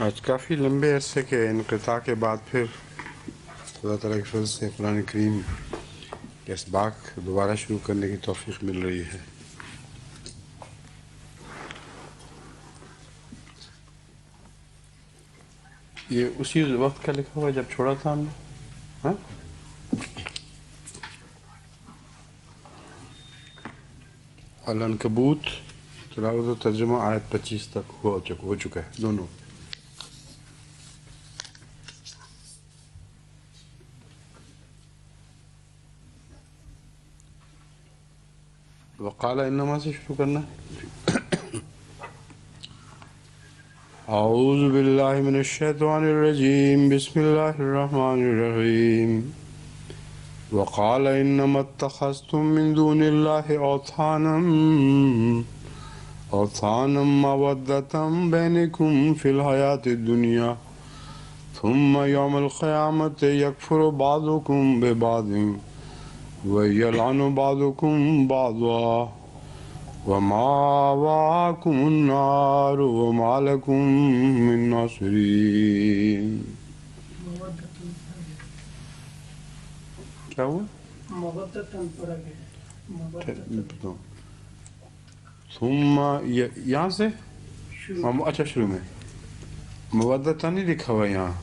آج کافی لمبے عرصے کے انقطاع کے بعد پھر خدا تعالیٰ کے فضل سے قرآن کریم کے اسباق دوبارہ شروع کرنے کی توفیق مل رہی ہے۔ یہ اسی وقت کا لکھا ہوا جب چھوڑا تھا ہم نے؟ ہاں العنکبوت تلاوت و ترجمہ آیت 25 تک ہو چکا ہے دونوں۔ وقال انما سے شروع کرنا ہے۔ اعوذ باللہ من الشیطان الرجیم، بسم اللہ الرحمن الرحیم۔ وقال انما اتخذتم من دون اللہ اوثانا مودة بینکم فی الحیاة الدنیا ثم یوم القیامة یکفر بعضکم ببعض وَيَلْعَنُ بَعْضُكُمْ بَعْضًا وَمَأْوَاكُمُ النَّارُ وَمَا لَكُم مِّن نَّاصِرِينَ۔ کیا ہوا؟ ثم یہاں سے اچھا شروع میں مودتا نہیں لکھا ہوا یہاں،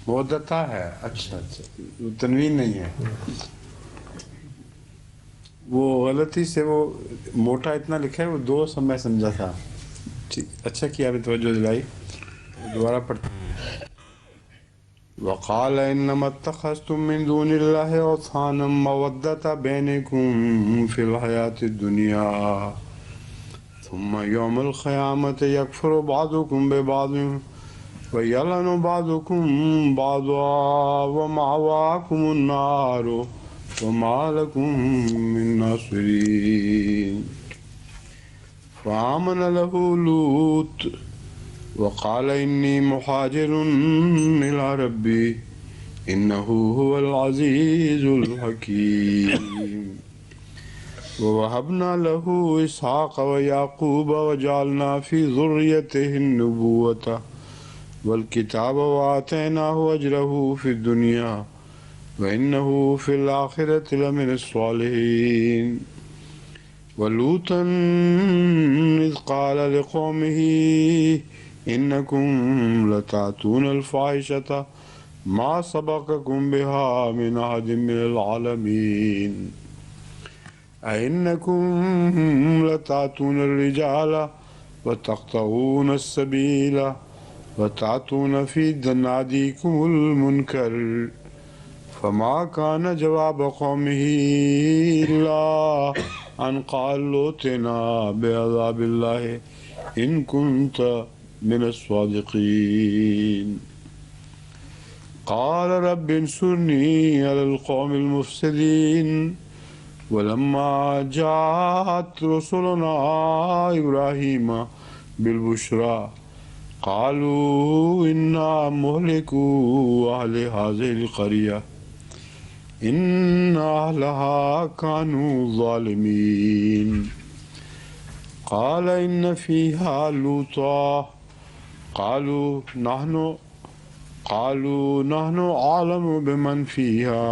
مودتا ہے۔ اچھا تنوین نہیں ہے، وہ غلطی سے وہ موٹا اتنا لکھا ہے، وہ دو میں سمجھا تھا۔ ٹھیک، اچھا کیا آپ نے توجہ دلائی، دوبارہ پڑھتے ہیں۔ وقال انما اتخذتم من دون اللہ اوثانا مودة بینکم فی الحیاة الدنیا ثم یوم القیامة یکفر بعضکم ببعض وَيَلْعَنُ بَعْضُكُمْ بَعْضًا وَمَأْوَاكُمُ النَّارُ وَمَا لَكُم مِّن نَّاصِرِينَ۔ فَآمَنَ لَهُ لُوطٌ وَقَالَ إِنِّي مُهَاجِرٌ إِلَىٰ رَبِّي إِنَّهُ هُوَ الْعَزِيزُ الْحَكِيمُ۔ وَوَهَبْنَا لَهُ إِسْحَاقَ وَيَعْقُوبَ وَجَعَلْنَا فِي ذُرِّيَّتِهِ النُّبُوَّةَ والکتاب وآتیناہ اجرہ فی الدنیا وانہ فی الآخرۃ لمن الصالحین۔ ولوطا اذ قال لقومہ انکم لتأتون الفاحشۃ ما سبقکم بہا من احد من العالمین اینکم لتأتون الرجال وتقطعون السبیل وتأتون فی نادیکم المنکر فما کان جواب قومہ الا ان قالوا ائتنا بعذاب اللہ ان کنت من الصادقین۔ قال رب انصرنی علی القوم المفسدین۔ ولما جاءت رسلنا ابراہیم بالبشریٰ قالوا انا مهلكو اہل هذه القرية ان اہلها كانوا ظالمين۔ قال ان فيها لوطا قالوا نحن اعلم بمن فيها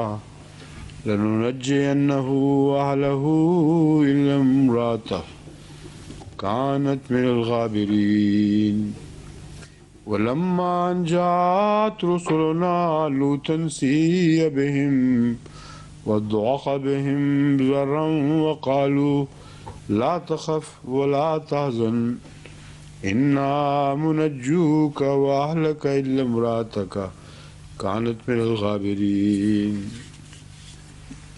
لننجينه واهله الا امراته كانت من الغابرين۔ ولما ان جاءت رسلنا لوطا سيء بهم وضاق بهم ذرعا وقالوا لا تخف ولا تحزن انا منجوك واهلك الا امراتك كانت من الغابرين۔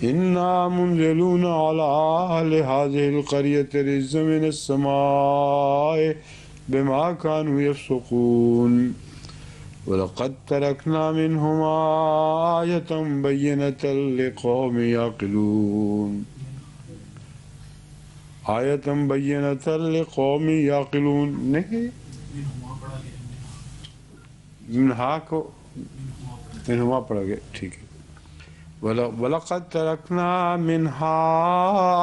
انا منزلون على اهل هذه القرية رجزا من السماء بما كانوا يفسقون ولقد تركنا منهما آية بينة لقوم يعقلون آية بينة لقوم يعقلون نہیں منہا کو منہما پڑھا گیا، ٹھیک ہے۔ وَلَقَدْ تَرَكْنَا مِنْهَا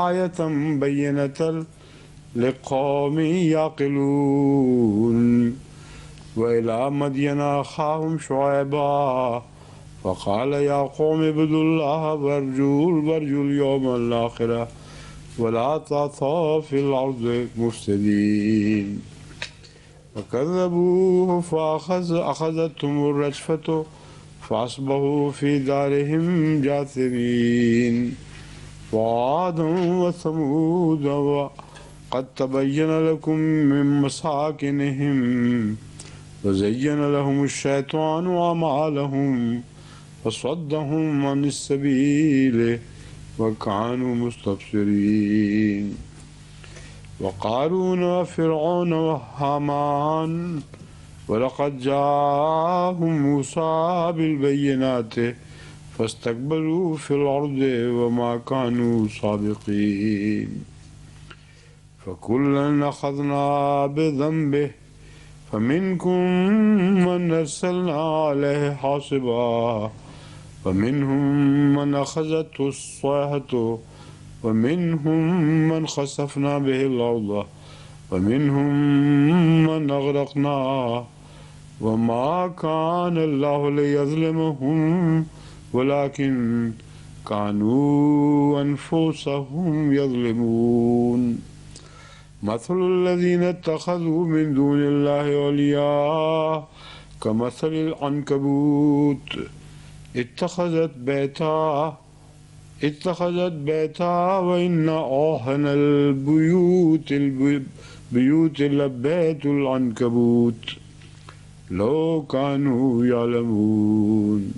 آيَةً بَيِّنَةً لقوم يعقلون وإلى مدين أخاهم شعيبا فقال يا قوم اعبدوا الله وارجوا اليوم الآخرة ولا تعثوا في الأرض مفسدين فكذبوه فأخذتهم الرجفة فأصبحوا في دارهم جاثمين وعاد وثمود وقد تبين لكم من مساكنهم وزين لهم الشيطان أعمالهم فصدهم عن السبيل وكانوا مستبصرين وقارون وفرعون وهامان ولقد جاءهم موسى بالبينات فاستكبروا في الأرض وما كانوا سابقين فكلا أخذنا بذنبه فمنكم من أرسلنا عليه حاصبا ومنهم من أخذته الصيحة ومنهم من خسفنا به الأرض ومنهم من أغرقنا وما كان الله ليظلمهم ولكن كانوا أنفسهم يظلمون مثل الذين اتخذوا من دون الله أولياء كمثل العنكبوت اتخذت بيتا وإن أوهن البيوت لبيت العنكبوت لو كانوا يعلمون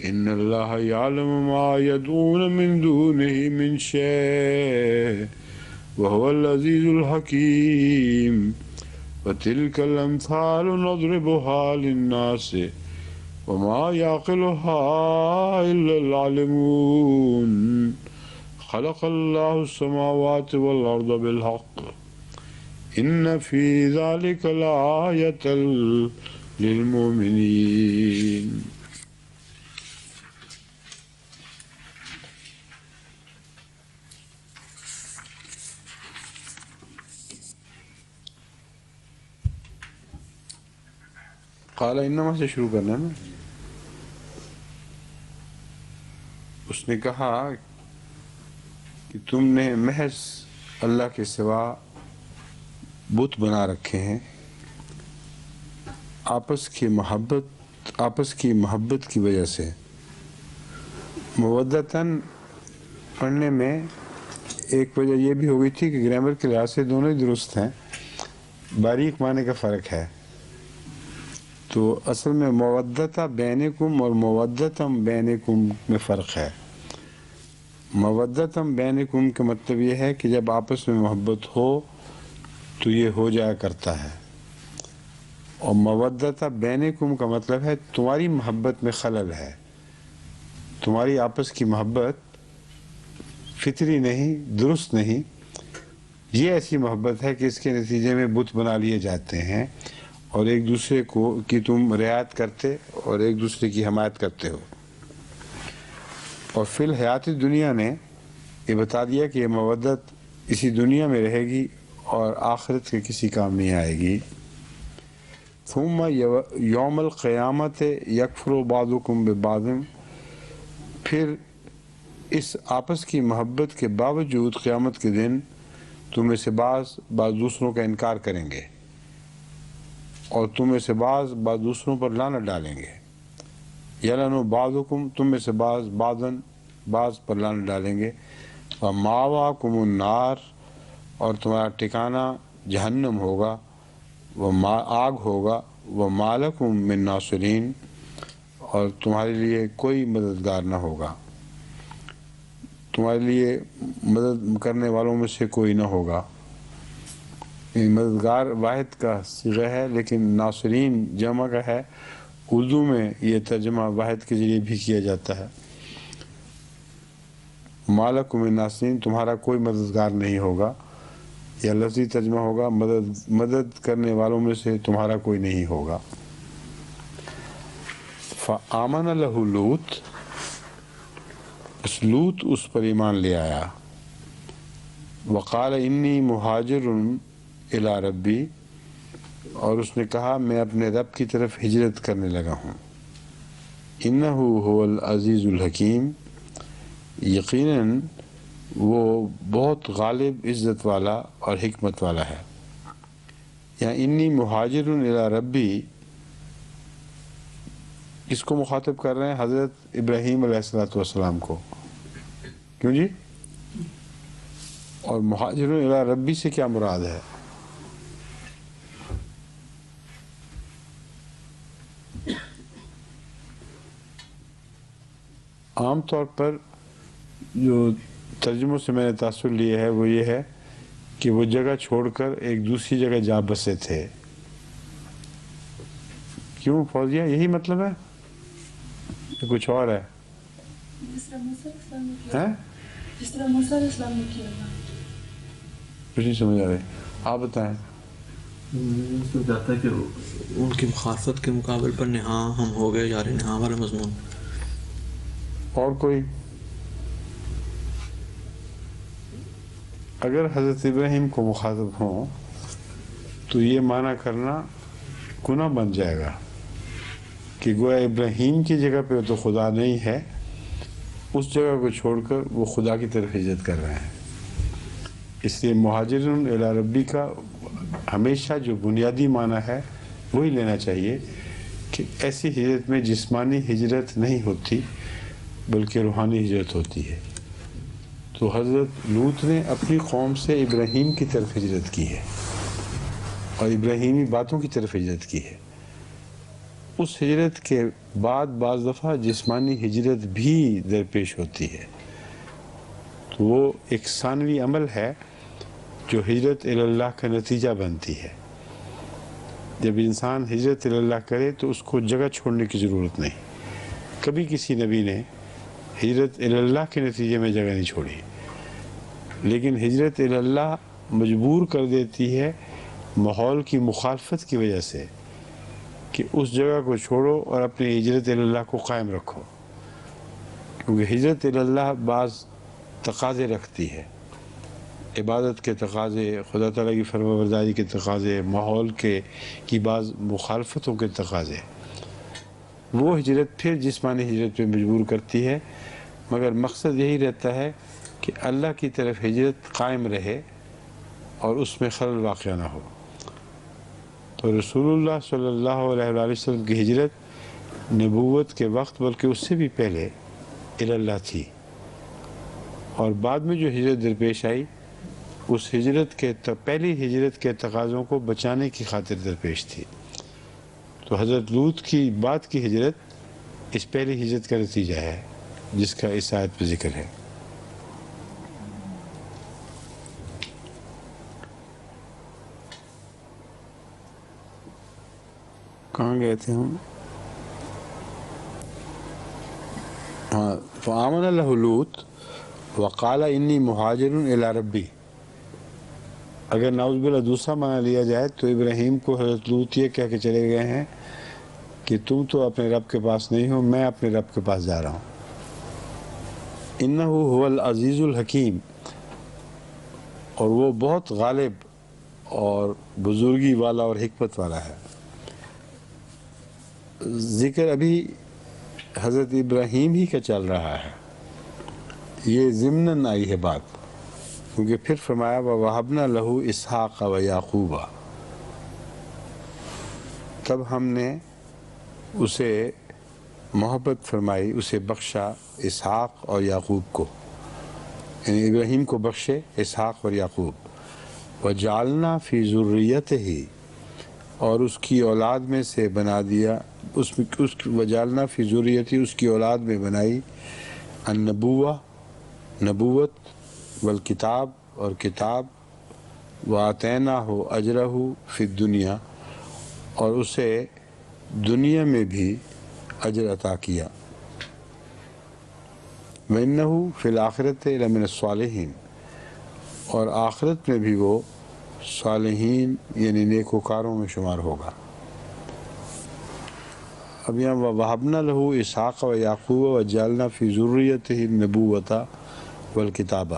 إن الله يعلم ما يدعون من دونه من شيء وهو العزيز الحكيم وتلك الأمثال نضربها للناس وما يعقلها إلا العالمون خلق الله السماوات والأرض بالحق إن في ذلك لآية للمؤمنين قال انما سے شروع کرنا ہے نا. اس نے کہا کہ تم نے محض اللہ کے سوا بت بنا رکھے ہیں. آپس کی محبت کی وجہ سے. مودتاً پڑھنے میں ایک وجہ یہ بھی ہو گئی تھی کہ گرامر کے لحاظ سے دونوں ہی درست ہیں, باریک معنی کا فرق ہے. تو اصل میں مودتا بینکم اور مودتم بینکم میں فرق ہے. مودتم بینکم کا مطلب یہ ہے کہ جب آپس میں محبت ہو تو یہ ہو جایا کرتا ہے, اور مودتا بینکم کا مطلب ہے تمہاری محبت میں خلل ہے, تمہاری آپس کی محبت فطری نہیں, درست نہیں. یہ ایسی محبت ہے کہ اس کے نتیجے میں بت بنا لیے جاتے ہیں اور ایک دوسرے کو کی تم رعایت کرتے اور ایک دوسرے کی حمایت کرتے ہو. اور فی الحیات دنیا نے یہ بتا دیا کہ یہ مودت اسی دنیا میں رہے گی اور آخرت کے کسی کام نہیں آئے گی. ثم یوم القیامت یکفر بعضکم ببعض, پھر اس آپس کی محبت کے باوجود قیامت کے دن تم میں سے بعض دوسروں کا انکار کریں گے اور تم میں سے بعض دوسروں پر لعنت ڈالیں گے. یلعنو بعضکم, تم میں سے بعض پر لعنت ڈالیں گے. وماواکم النار, اور تمہارا ٹھکانہ جہنم ہوگا, وہ آگ ہوگا. وما لکم من ناصرین, اور تمہارے لیے کوئی مددگار نہ ہوگا, تمہارے لیے مدد کرنے والوں میں سے کوئی نہ ہوگا. مددگار واحد کا صیغہ ہے لیکن ناصرین جمع کا ہے. اردو میں یہ ترجمہ واحد کے ذریعے بھی کیا جاتا ہے. مالکم من ناصرین, تمہارا کوئی مددگار نہیں ہوگا, یا لفظی ترجمہ ہوگا مدد کرنے والوں میں سے تمہارا کوئی نہیں ہوگا. فآمن لہ لوط, لوط اس پر ایمان لے آیا. وقال انی مہاجر الی ربی، اور اس نے کہا میں اپنے رب کی طرف ہجرت کرنے لگا ہوں. انہ هو العزیز الحکیم، یقیناً وہ بہت غالب، عزت والا اور حکمت والا ہے. یہاں انی مہاجر الی ربی کس کو مخاطب کر رہے ہیں؟ حضرت ابراہیم علیہ السلام کو. کیوں جی؟ اور مہاجر الی ربی سے کیا مراد ہے؟ عام طور پر جو ترجموں سے میں نے تاثر لیا ہے وہ یہ ہے کہ وہ جگہ چھوڑ کر ایک دوسری جگہ جا بسے تھے. کیوں فوزیہ، یہی مطلب ہے کہ کچھ اور ہے؟ جس طرح موسیٰ علیہ السلام نے کیا تھا. کچھ نہیں سمجھ آ رہے، آپ بتائیں. جاتا ہے کہ ان کی مخالفت کے مقابل پر نہاں ہم ہو گئے جا رہے، نہاں والا مضمون. اور کوئی؟ اگر حضرت ابراہیم کو مخاطب ہوں تو یہ معنی کرنا گناہ بن جائے گا کہ گویا ابراہیم کی جگہ پہ تو خدا نہیں ہے، اس جگہ کو چھوڑ کر وہ خدا کی طرف ہجرت کر رہے ہیں. اس لیے مہاجرون الی ربی کا ہمیشہ جو بنیادی معنی ہے وہی لینا چاہیے کہ ایسی ہجرت میں جسمانی ہجرت نہیں ہوتی بلکہ روحانی ہجرت ہوتی ہے. تو حضرت لوط نے اپنی قوم سے ابراہیم کی طرف ہجرت کی ہے اور ابراہیمی باتوں کی طرف ہجرت کی ہے. اس ہجرت کے بعد بعض دفعہ جسمانی ہجرت بھی درپیش ہوتی ہے. تو وہ ایک ثانوی عمل ہے جو ہجرت الی اللہ کا نتیجہ بنتی ہے. جب انسان ہجرت الی اللہ کرے تو اس کو جگہ چھوڑنے کی ضرورت نہیں. کبھی کسی نبی نے ہجرت الی اللہ کے نتیجے میں جگہ نہیں چھوڑی، لیکن ہجرت الی اللہ مجبور کر دیتی ہے ماحول کی مخالفت کی وجہ سے کہ اس جگہ کو چھوڑو اور اپنی ہجرت الی اللہ کو قائم رکھو. کیونکہ ہجرت الی اللہ بعض تقاضے رکھتی ہے، عبادت کے تقاضے، خدا تعالیٰ کی فرما برداری کے تقاضے، ماحول کی بعض مخالفتوں کے تقاضے. وہ ہجرت پھر جسمانی ہجرت پہ مجبور کرتی ہے، مگر مقصد یہی رہتا ہے کہ اللہ کی طرف ہجرت قائم رہے اور اس میں خلل واقع نہ ہو. تو رسول اللہ صلی اللہ علیہ وآلہ وسلم کی ہجرت نبوت کے وقت بلکہ اس سے بھی پہلے الی اللہ تھی، اور بعد میں جو ہجرت درپیش آئی اس ہجرت کے پہلی ہجرت کے تقاضوں کو بچانے کی خاطر درپیش تھی. تو حضرت لوط کی بعد کی ہجرت اس پہلی ہجرت کا نتیجہ ہے جس کا اس آیت پہ ذکر ہے. کہاں گئے تھے ہم؟ ہاں، فآمن لہ لوط وقال انی مہاجر الی ربی. اگر نعوذ باللہ دوسرا معنی لیا جائے تو ابراہیم کو حضرت لوط یہ کہہ کے چلے گئے ہیں کہ تم تو اپنے رب کے پاس نہیں ہو، میں اپنے رب کے پاس جا رہا ہوں. انہ هو العزیز الحکیم، اور وہ بہت غالب اور بزرگی والا اور حکمت والا ہے. ذکر ابھی حضرت ابراہیم ہی کا چل رہا ہے، یہ ضمناً آئی ہے بات، کیونکہ پھر فرمایا وَوَهَبْنَا لَهُ إِسْحَاقَ وَيَعْقُوبَ. تب ہم نے اسے محبت فرمائی، اسے بخشا اسحاق اور یعقوب کو، یعنی ابراہیم کو بخشے اسحاق اور یعقوب. وَجَعَلْنَا فِي ذُرِّيَّتِهِ، اور اس کی اولاد میں سے بنا دیا، وَجَعَلْنَا فِي ذُرِّيَّتِهِ، اس کی اولاد میں بنائی النبوہ، نبوت، والکتاب، اور کتاب، وَآتَيْنَاهُ أَجْرَهُ فِي الدُّنْيَا، اور اسے دنیا میں بھی اجر عطا کیا. وَإِنَّهُ فِي الْآخِرَةِ لَمِنَ الصَّالِحِينَ، اور آخرت میں بھی وہ صالحین یعنی نیکوکاروں میں شمار ہوگا. اب یہاں وَوَهَبْنَا لَهُ إِسْحَاقَ وَيَعْقُوبَ وَجَعَلْنَا فِي ذُرِّيَّتِهِ النُّبُوَّةَ وَالْكِتَابَ.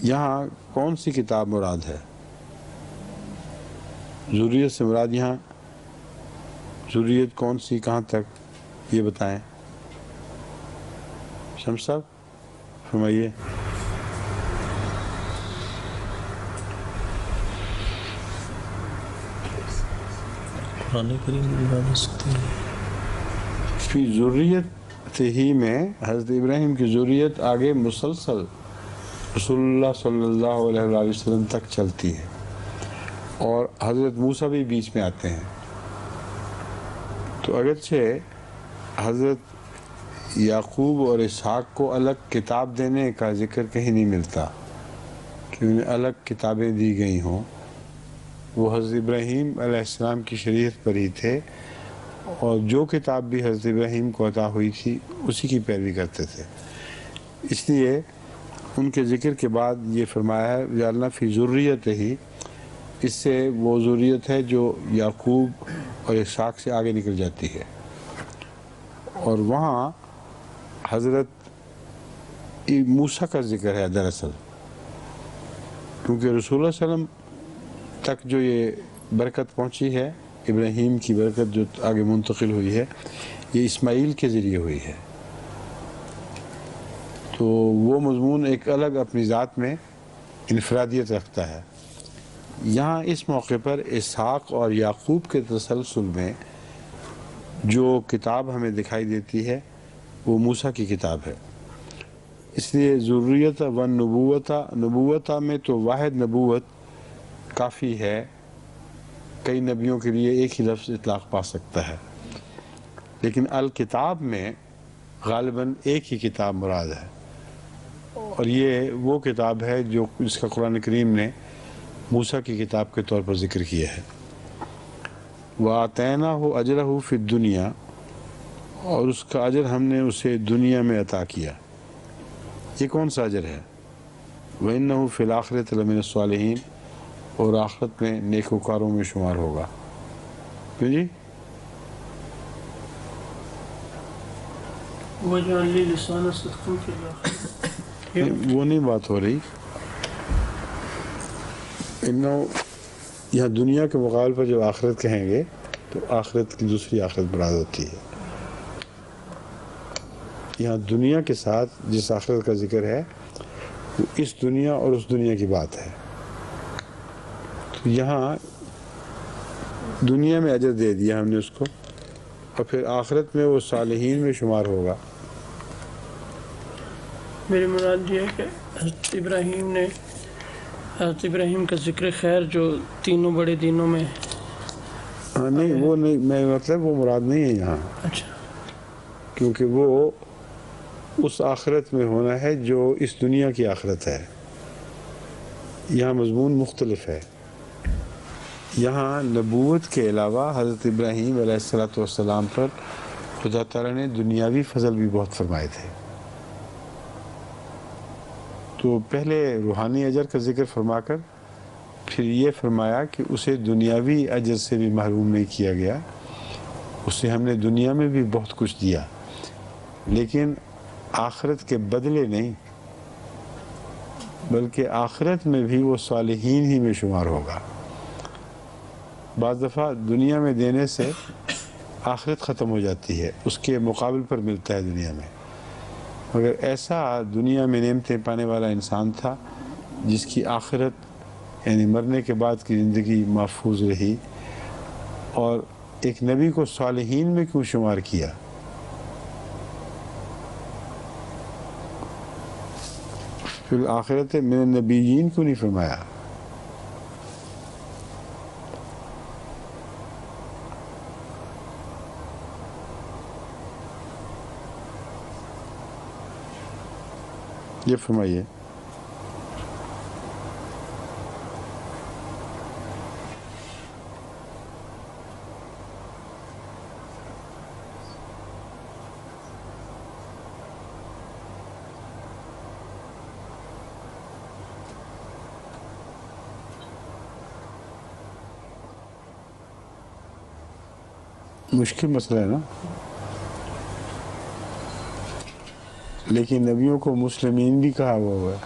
یہاں کون سی کتاب مراد ہے؟ ذریت سے مراد یہاں ذریت کون سی، کہاں تک، یہ بتائیں شمس صاحب، فرمائیے۔ قرآن کریم میں مراد ہو سکتی ہے فی ذریت ہی میں حضرت ابراہیم کی ذریت آگے مسلسل رسول اللہ صلی اللہ علیہ وآلہ وسلم تک چلتی ہے، اور حضرت موسیٰ بھی بیچ میں آتے ہیں۔ تو اگرچہ حضرت یعقوب اور اسحاق کو الگ کتاب دینے کا ذکر کہیں نہیں ملتا کہ انہیں الگ کتابیں دی گئی ہوں، وہ حضرت ابراہیم علیہ السلام کی شریعت پر ہی تھے، اور جو کتاب بھی حضرت ابراہیم کو عطا ہوئی تھی اسی کی پیروی کرتے تھے۔ اس لیے ان کے ذکر کے بعد یہ فرمایا ہے جعلنا فی ذریت ہی، اس سے وہ ذریت ہے جو یعقوب اور اسحاق سے آگے نکل جاتی ہے، اور وہاں حضرت موسیٰ کا ذکر ہے دراصل، کیونکہ رسول اللہ صلی اللہ علیہ وسلم تک جو یہ برکت پہنچی ہے، ابراہیم کی برکت جو آگے منتقل ہوئی ہے، یہ اسماعیل کے ذریعے ہوئی ہے۔ تو وہ مضمون ایک الگ اپنی ذات میں انفرادیت رکھتا ہے۔ یہاں اس موقع پر اسحاق اور یعقوب کے تسلسل میں جو کتاب ہمیں دکھائی دیتی ہے وہ موسیٰ کی کتاب ہے، اس لیے ذریت و نبوتہ میں تو واحد نبوت کافی ہے، کئی نبیوں کے لیے ایک ہی لفظ اطلاق پا سکتا ہے، لیکن الکتاب میں غالباً ایک ہی کتاب مراد ہے، اور یہ وہ کتاب ہے جو جس کا قرآن کریم نے موسیٰ کی کتاب کے طور پر ذکر کیا ہے۔ وَآتَيْنَاهُ أَجْرَهُ فِي الدُّنْيَا، اور اس کا اجر ہم نے اسے دنیا میں عطا کیا۔ یہ کون سا اجر ہے؟ وَإِنَّهُ فِي الْآخِرَةِ لَمِنَ الصَّالِحِينَ، اور آخرت میں نیکوکاروں میں شمار ہوگا۔ کیوں جی؟ وَجْعَلْ لِي لِسَانَ صِدْقٍ فِي الْآخِرَةِ، وہ نہیں بات ہو رہی، یہاں دنیا کے مقابل پر جب آخرت کہیں گے تو آخرت کی دوسری آخرت مراد ہوتی ہے۔ یہاں دنیا کے ساتھ جس آخرت کا ذکر ہے وہ اس دنیا اور اس دنیا کی بات ہے۔ تو یہاں دنیا میں اجر دے دیا ہم نے اس کو، اور پھر آخرت میں وہ صالحین میں شمار ہوگا۔ میری مراد یہ ہے کہ حضرت ابراہیم کا ذکر خیر جو تینوں بڑے دینوں میں، ہاں نہیں وہ نہیں، میں مطلب وہ مراد نہیں ہے یہاں، اچھا، کیونکہ وہ اس آخرت میں ہونا ہے جو اس دنیا کی آخرت ہے۔ یہاں مضمون مختلف ہے۔ یہاں نبوت کے علاوہ حضرت ابراہیم علیہ السلام پر خدا تعالیٰ نے دنیاوی فضل بھی بہت فرمائے تھے۔ تو پہلے روحانی اجر کا ذکر فرما کر پھر یہ فرمایا کہ اسے دنیاوی اجر سے بھی محروم نہیں کیا گیا، اسے ہم نے دنیا میں بھی بہت کچھ دیا، لیکن آخرت کے بدلے نہیں، بلکہ آخرت میں بھی وہ صالحین ہی میں شمار ہوگا۔ بعض دفعہ دنیا میں دینے سے آخرت ختم ہو جاتی ہے، اس کے مقابل پر ملتا ہے دنیا میں، مگر ایسا دنیا میں نعمتیں پانے والا انسان تھا جس کی آخرت یعنی مرنے کے بعد کی زندگی محفوظ رہی، اور ایک نبی کو صالحین میں کیوں شمار کیا؟ فی الآخرت من النبیین کیوں نہیں فرمایا؟ یہ فرمائیے۔ مشکل مسئلہ ہے نا، لیکن نبیوں کو مسلمین بھی کہا ہوا ہے۔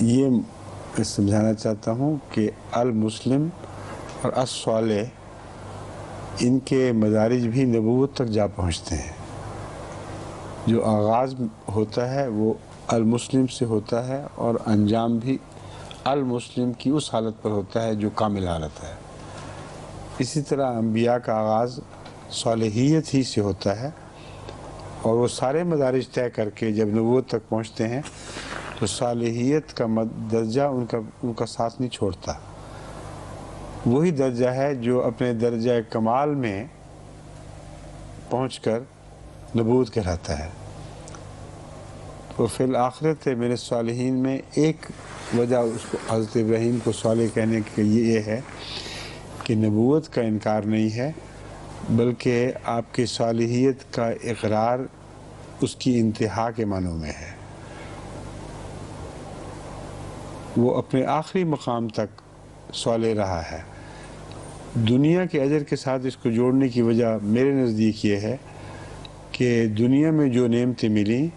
یہ میں سمجھانا چاہتا ہوں کہ المسلم اور الصالح ان کے مدارج بھی نبوت تک جا پہنچتے ہیں. جو آغاز ہوتا ہے وہ المسلم سے ہوتا ہے اور انجام بھی المسلم کی اس حالت پر ہوتا ہے جو کامل حالت ہے. اسی طرح انبیاء کا آغاز صالحیت ہی سے ہوتا ہے اور وہ سارے مدارج طے کر کے جب نبوت تک پہنچتے ہیں تو صالحیت کا درجہ ان کا ساتھ نہیں چھوڑتا. وہی درجہ ہے جو اپنے درجہ کمال میں پہنچ کر نبوت کہلاتا ہے. تو فی الآخرت من الصالحین میں ایک وجہ اس کو حضرت ابراہیم کو صالح کہنے کی یہ ہے کہ نبوت کا انکار نہیں ہے بلکہ آپ کی صالحیت کا اقرار اس کی انتہا کے معنوں میں ہے. وہ اپنے آخری مقام تک صالح رہا ہے. دنیا کے اجر کے ساتھ اس کو جوڑنے کی وجہ میرے نزدیک یہ ہے کہ دنیا میں جو نعمتیں ملیں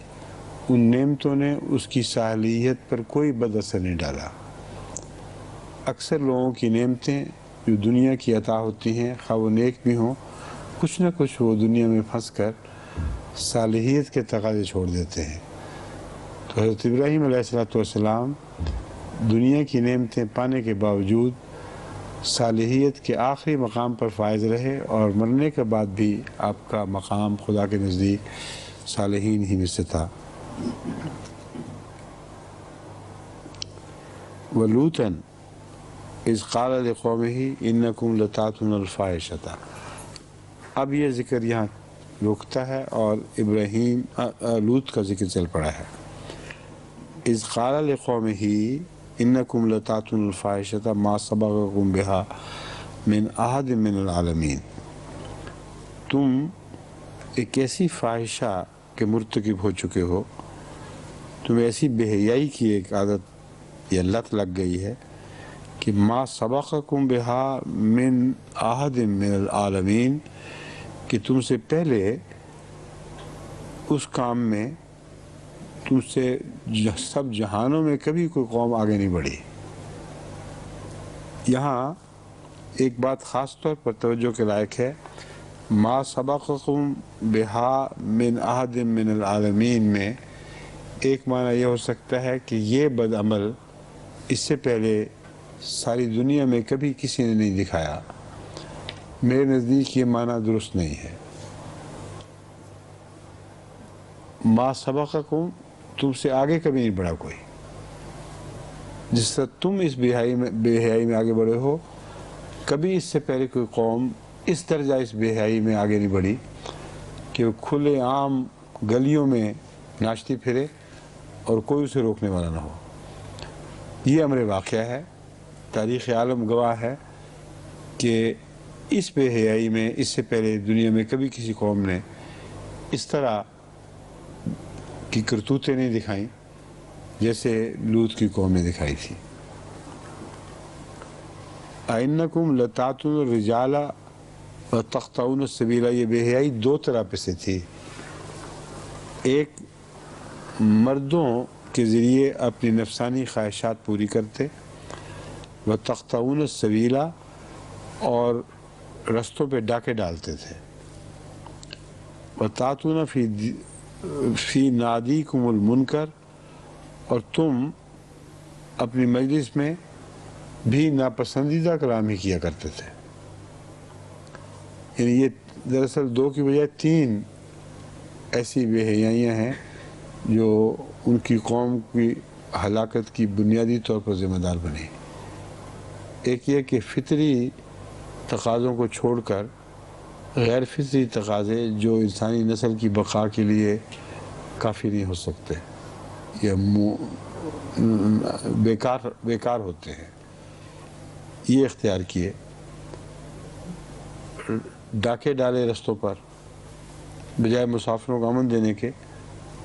ان نعمتوں نے اس کی صالحیت پر کوئی بد اثر نہیں ڈالا. اکثر لوگوں کی نعمتیں جو دنیا کی عطا ہوتی ہیں خواہ وہ نیک بھی ہوں کچھ نہ کچھ وہ دنیا میں پھنس کر صالحیت کے تقاضے چھوڑ دیتے ہیں. تو حضرت ابراہیم علیہ السلام دنیا کی نعمتیں پانے کے باوجود صالحیت کے آخری مقام پر فائز رہے اور مرنے کے بعد بھی آپ کا مقام خدا کے نزدیک صالحین ہی میں سے تھا. وَلُوطًا اِذْ قَالَ لِقَوْمِهِ إِنَّكُمْ لَتَأْتُونَ الْفَاحِشَةَ. اب یہ ذکر یہاں رکتا ہے اور ابراہیم لوط کا ذکر چل پڑا ہے. اِذْ قَالَ لِقَوْمِهِ إِنَّكُمْ لَتَأْتُونَ الْفَاحِشَةَ مَا سَبَقَكُمْ بِهَا مِنْ أَحَدٍ مِنَ الْعَالَمِينَ. تم ایک ایسی فاحشہ کے مرتکب ہو چکے ہو، تمہیں ایسی بے حیائی کی ایک عادت یا لت لگ گئی ہے کہ ما سبقکم بہا من احد من العالمین، کہ تم سے پہلے اس کام میں تم سے سب جہانوں میں کبھی کوئی قوم آگے نہیں بڑھی. یہاں ایک بات خاص طور پر توجہ کے لائق ہے. ما سبقکم بہا من احد من العالمین میں ایک معنی یہ ہو سکتا ہے کہ یہ بد عمل اس سے پہلے ساری دنیا میں کبھی کسی نے نہیں دکھایا. میرے نزدیک یہ معنی درست نہیں ہے. ما سبقکم تم سے آگے کبھی نہیں بڑھا کوئی. جس طرح تم اس بے حیائی میں آگے بڑھے ہو، کبھی اس سے پہلے کوئی قوم اس درجہ اس بے حیائی میں آگے نہیں بڑھی کہ وہ کھلے عام گلیوں میں ناچتی پھرے اور کوئی اسے روکنے والا نہ ہو. یہ امر واقعہ ہے. تاریخ عالم گواہ ہے کہ اس بے حیائی میں اس سے پہلے دنیا میں کبھی کسی قوم نے اس طرح کی کرتوتیں نہیں دکھائیں جیسے لوط کی قوم نے دکھائی تھی. اَإِنَّكُمْ لَتَأْتُونَ الرِّجَالَ وَتَقْطَعُونَ السَّبِيلَ. یہ بے حیائی دو طرح پہ سے تھی. ایک مردوں کے ذریعے اپنی نفسانی خواہشات پوری کرتے، وَتَقْطَعُونَ السَّبِيلَ اور رستوں پہ ڈاکے ڈالتے تھے. وَتَأْتُونَ فی نادیکم المنکر اور تم اپنی مجلس میں بھی ناپسندیدہ کلام ہی کیا کرتے تھے. یعنی یہ دراصل دو کی بجائے تین ایسی بے حیائیاں ہیں جو ان کی قوم کی ہلاکت کی بنیادی طور پر ذمہ دار بنی. ایک یہ کہ فطری تقاضوں کو چھوڑ کر غیر فطری تقاضے جو انسانی نسل کی بقا کے لیے کافی نہیں ہو سکتے یا بیکار ہوتے ہیں، یہ اختیار کیے. ڈاکے ڈالے رستوں پر، بجائے مسافروں کو امن دینے کے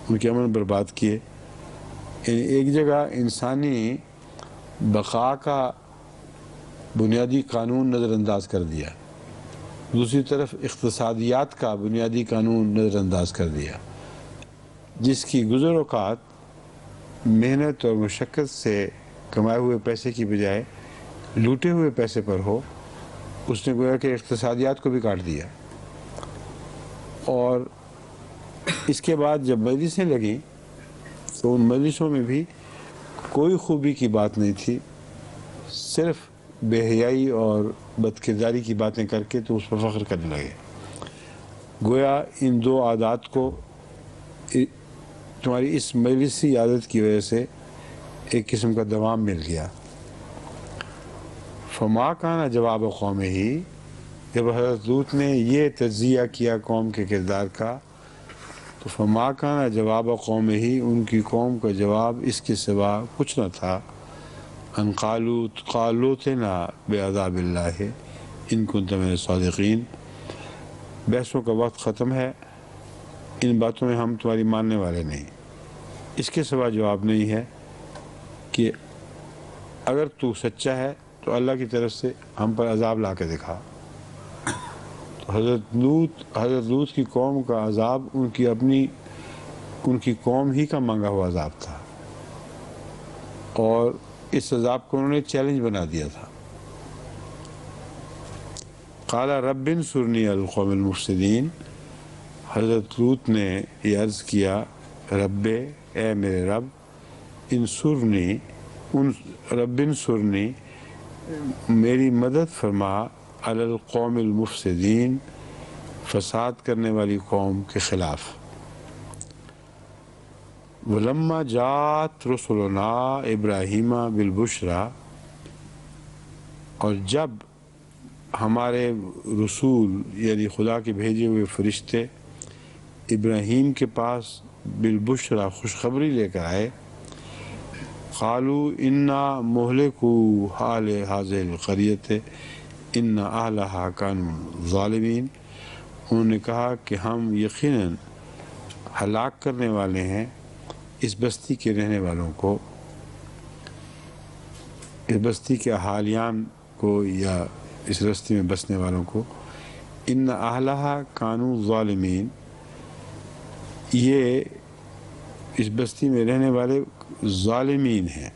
ان کے امن برباد کیے. یعنی ایک جگہ انسانی بقا کا بنیادی قانون نظر انداز کر دیا، دوسری طرف اقتصادیات کا بنیادی قانون نظر انداز کر دیا، جس کی گزر اوقات محنت اور مشقت سے کمائے ہوئے پیسے کی بجائے لوٹے ہوئے پیسے پر ہو، اس نے گویا کہ اقتصادیات کو بھی کاٹ دیا۔ اور اس کے بعد جب مجلسیں لگیں تو ان مجلسوں میں بھی کوئی خوبی کی بات نہیں تھی، صرف بے حیائی اور بد کرداری کی باتیں کر کے تو اس پر فخر کرنے لگے۔ گویا ان دو عادات کو تمہاری اس مجلسی عادت کی وجہ سے ایک قسم کا دوام مل گیا۔ فما کانا جواب قوم ہی، جب حضرت لوط نے یہ تجزیہ کیا قوم کے کردار کا تو فما کانا جواب قوم ہی، ان کی قوم کا جواب اس کے سوا کچھ نہ تھا، ان قالوتنا بعذاب اللہ ان کنت من الصادقین، بحثوں کا وقت ختم ہے، ان باتوں میں ہم تمہاری ماننے والے نہیں۔ اس کے سوا جواب نہیں ہے کہ اگر تو سچا ہے تو اللہ کی طرف سے ہم پر عذاب لا کے دکھا۔ تو حضرت لوط کی قوم کا عذاب ان کی قوم ہی کا مانگا ہوا عذاب تھا، اور اس عذاب کو انہوں نے چیلنج بنا دیا تھا۔ قال رب انصرنی علی القوم المفسدین، حضرت لوط نے یہ عرض کیا، رب اے میرے رب، رب انصرنی میری مدد فرما، علی القوم المفسدین فساد کرنے والی قوم کے خلاف۔ ولما جات رسولنا ابراہیم بالبشرا، اور جب ہمارے رسول یعنی خدا کے بھیجے ہوئے فرشتے ابراہیم کے پاس بالبشرا خوشخبری لے کر آئے، قالوا انا مہلکو حال حاضر القریت ان اہلہا کانوا ظالمین، انہوں نے کہا کہ ہم یقیناً ہلاک کرنے والے ہیں اس بستی کے رہنے والوں کو، اس بستی کے اہالیان کو یا اس رستے میں بسنے والوں کو۔ ان اہلہا کانوا ظالمین، یہ اس بستی میں رہنے والے ظالمین ہیں۔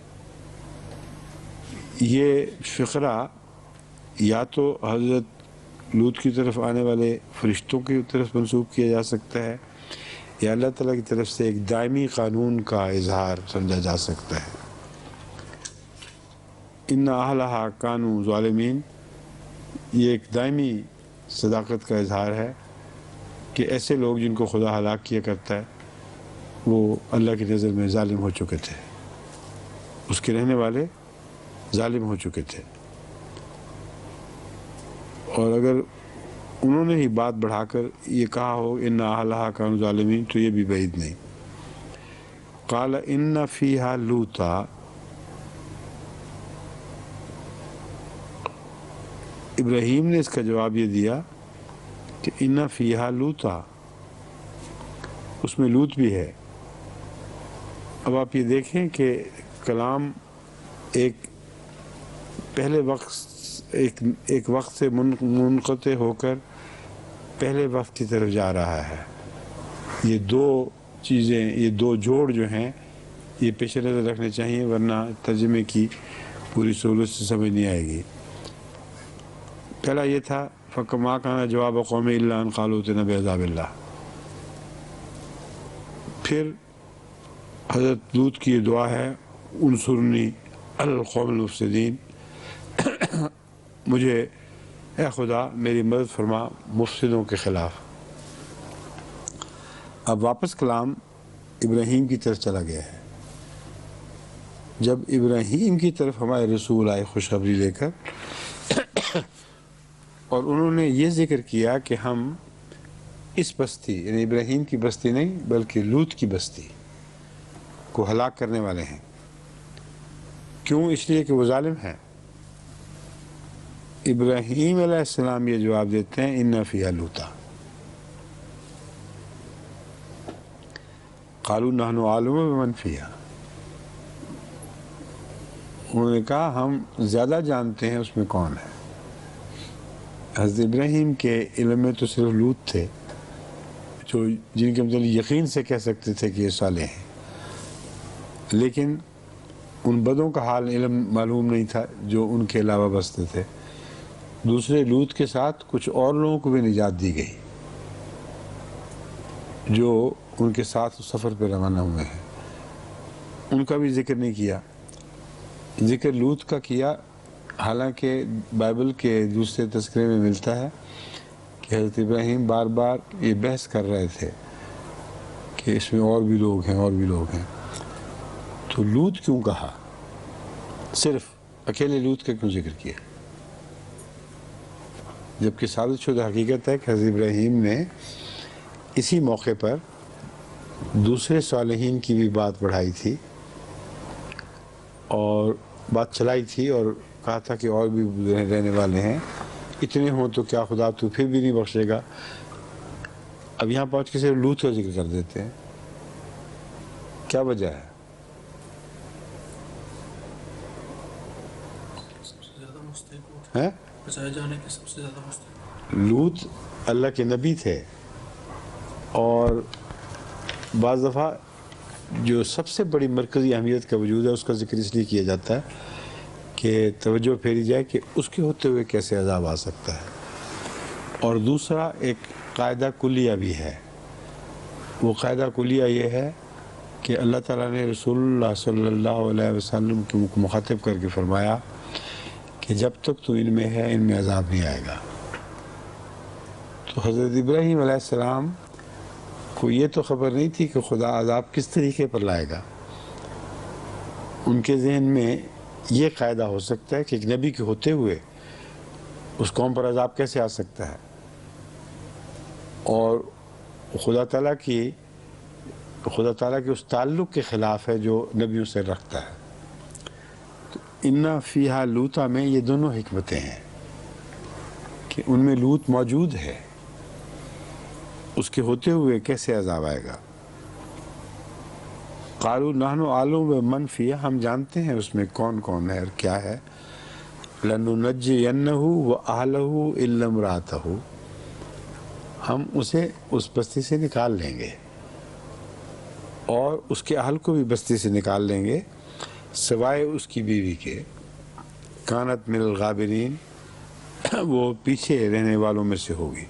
یہ فقرہ یا تو حضرت لوط کی طرف آنے والے فرشتوں کی طرف منسوب کیا جا سکتا ہے، یا اللہ تعالیٰ کی طرف سے ایک دائمی قانون کا اظہار سمجھا جا سکتا ہے۔ ان اہلہا کانوا ظالمین، یہ ایک دائمی صداقت کا اظہار ہے کہ ایسے لوگ جن کو خدا ہلاک کیا کرتا ہے وہ اللہ کی نظر میں ظالم ہو چکے تھے، اس کے رہنے والے ظالم ہو چکے تھے، اور اگر انہوں نے ہی بات بڑھا کر یہ کہا ہو ان اہلہا کانوا ظالمین تو یہ بھی بعید نہیں۔ قال ان فیہا لوطا، ابراہیم نے اس کا جواب یہ دیا کہ ان فیہا لوطا، اس میں لوط بھی ہے۔ اب آپ یہ دیکھیں کہ کلام ایک پہلے ایک وقت سے منقطع ہو کر پہلے وقت کی طرف جا رہا ہے۔ یہ دو چیزیں، یہ دو جوڑ جو ہیں یہ پیش نظر رکھنے چاہیے، ورنہ ترجمے کی پوری سہولت سے سمجھ نہیں آئے گی۔ پہلا یہ تھا فَمَا كَانَ جَوَابَ قَوْمِ إِلَّا أَنْ قَالُوا ائْتِنَا بِعَذَابِ اللَّهِ، پھر حضرت لوط کی یہ دعا ہے انصرنی علی القوم المفسدین، مجھے اے خدا میری مدد فرما مفسدوں کے خلاف۔ اب واپس کلام ابراہیم کی طرف چلا گیا ہے۔ جب ابراہیم کی طرف ہمارے رسول آئے خوشخبری لے کر، اور انہوں نے یہ ذکر کیا کہ ہم اس بستی یعنی ابراہیم کی بستی نہیں بلکہ لوط کی بستی کو ہلاک کرنے والے ہیں۔ کیوں؟ اس لیے کہ وہ ظالم ہیں۔ ابراہیم علیہ السلام یہ جواب دیتے ہیں ان فیہا لوطا، قالوا نحن اعلم بمن فیہا، انہوں نے کہا ہم زیادہ جانتے ہیں اس میں کون ہے۔ حضرت ابراہیم کے علم میں تو صرف لوط تھے جو جن کے متعلق یقین سے کہہ سکتے تھے کہ یہ صالح ہیں، لیکن ان بدوں کا حال علم معلوم نہیں تھا جو ان کے علاوہ بستے تھے. دوسرے لوط کے ساتھ کچھ اور لوگوں کو بھی نجات دی گئی جو ان کے ساتھ سفر پہ روانہ ہوئے ہیں. ان کا بھی ذکر نہیں کیا. ذکر لوط کا کیا، حالانکہ بائبل کے دوسرے تذکرے میں ملتا ہے کہ حضرت ابراہیم بار بار یہ بحث کر رہے تھے کہ اس میں اور بھی لوگ ہیں اور بھی لوگ ہیں. تو لوط کیوں کہا؟ صرف اکیلے لوط کا کیوں ذکر کیا؟ جبکہ ثابت شدہ حقیقت ہے کہ حضرت ابراہیم نے اسی موقع پر دوسرے صالحین کی بھی بات بڑھائی تھی اور بات چلائی تھی اور کہا تھا کہ اور بھی رہنے والے ہیں، اتنے ہوں تو کیا خدا تو پھر بھی نہیں بخشے گا. اب یہاں پہنچ کے صرف لوط کا ذکر کر دیتے ہیں. کیا وجہ ہے؟ ہیں؟ بچائے جانے کے سب سے زیادہ مستحق. لوط اللہ کے نبی تھے، اور بعض دفعہ جو سب سے بڑی مرکزی اہمیت کا وجود ہے اس کا ذکر اس لیے کیا جاتا ہے کہ توجہ پھیری جائے کہ اس کے ہوتے ہوئے کیسے عذاب آ سکتا ہے. اور دوسرا ایک قاعدہ کلیہ بھی ہے. وہ قاعدہ کلیہ یہ ہے کہ اللہ تعالیٰ نے رسول اللہ صلی اللہ علیہ وسلم کو مخاطب کر کے فرمایا کہ جب تک تو ان میں ہے ان میں عذاب نہیں آئے گا. تو حضرت ابراہیم علیہ السلام کو یہ تو خبر نہیں تھی کہ خدا عذاب کس طریقے پر لائے گا. ان کے ذہن میں یہ قاعدہ ہو سکتا ہے کہ ایک نبی کے ہوتے ہوئے اس قوم پر عذاب کیسے آ سکتا ہے، اور خدا تعالیٰ کے اس تعلق کے خلاف ہے جو نبیوں سے رکھتا ہے. تو انا فیہا لوطا میں یہ دونوں حکمتیں ہیں کہ ان میں لوط موجود ہے، اس کے ہوتے ہوئے کیسے عذاب آئے گا. قالوا نحن اعلم بمن فیہا، ہم جانتے ہیں اس میں کون کون ہے اور کیا ہے. لننجینہ واہلہ الا امرأتہ، ہم اسے اس بستی سے نکال لیں گے اور اس کے اہل کو بھی بستی سے نکال لیں گے سوائے اس کی بیوی کے. کانت من الغابرین، وہ پیچھے رہنے والوں میں سے ہوگی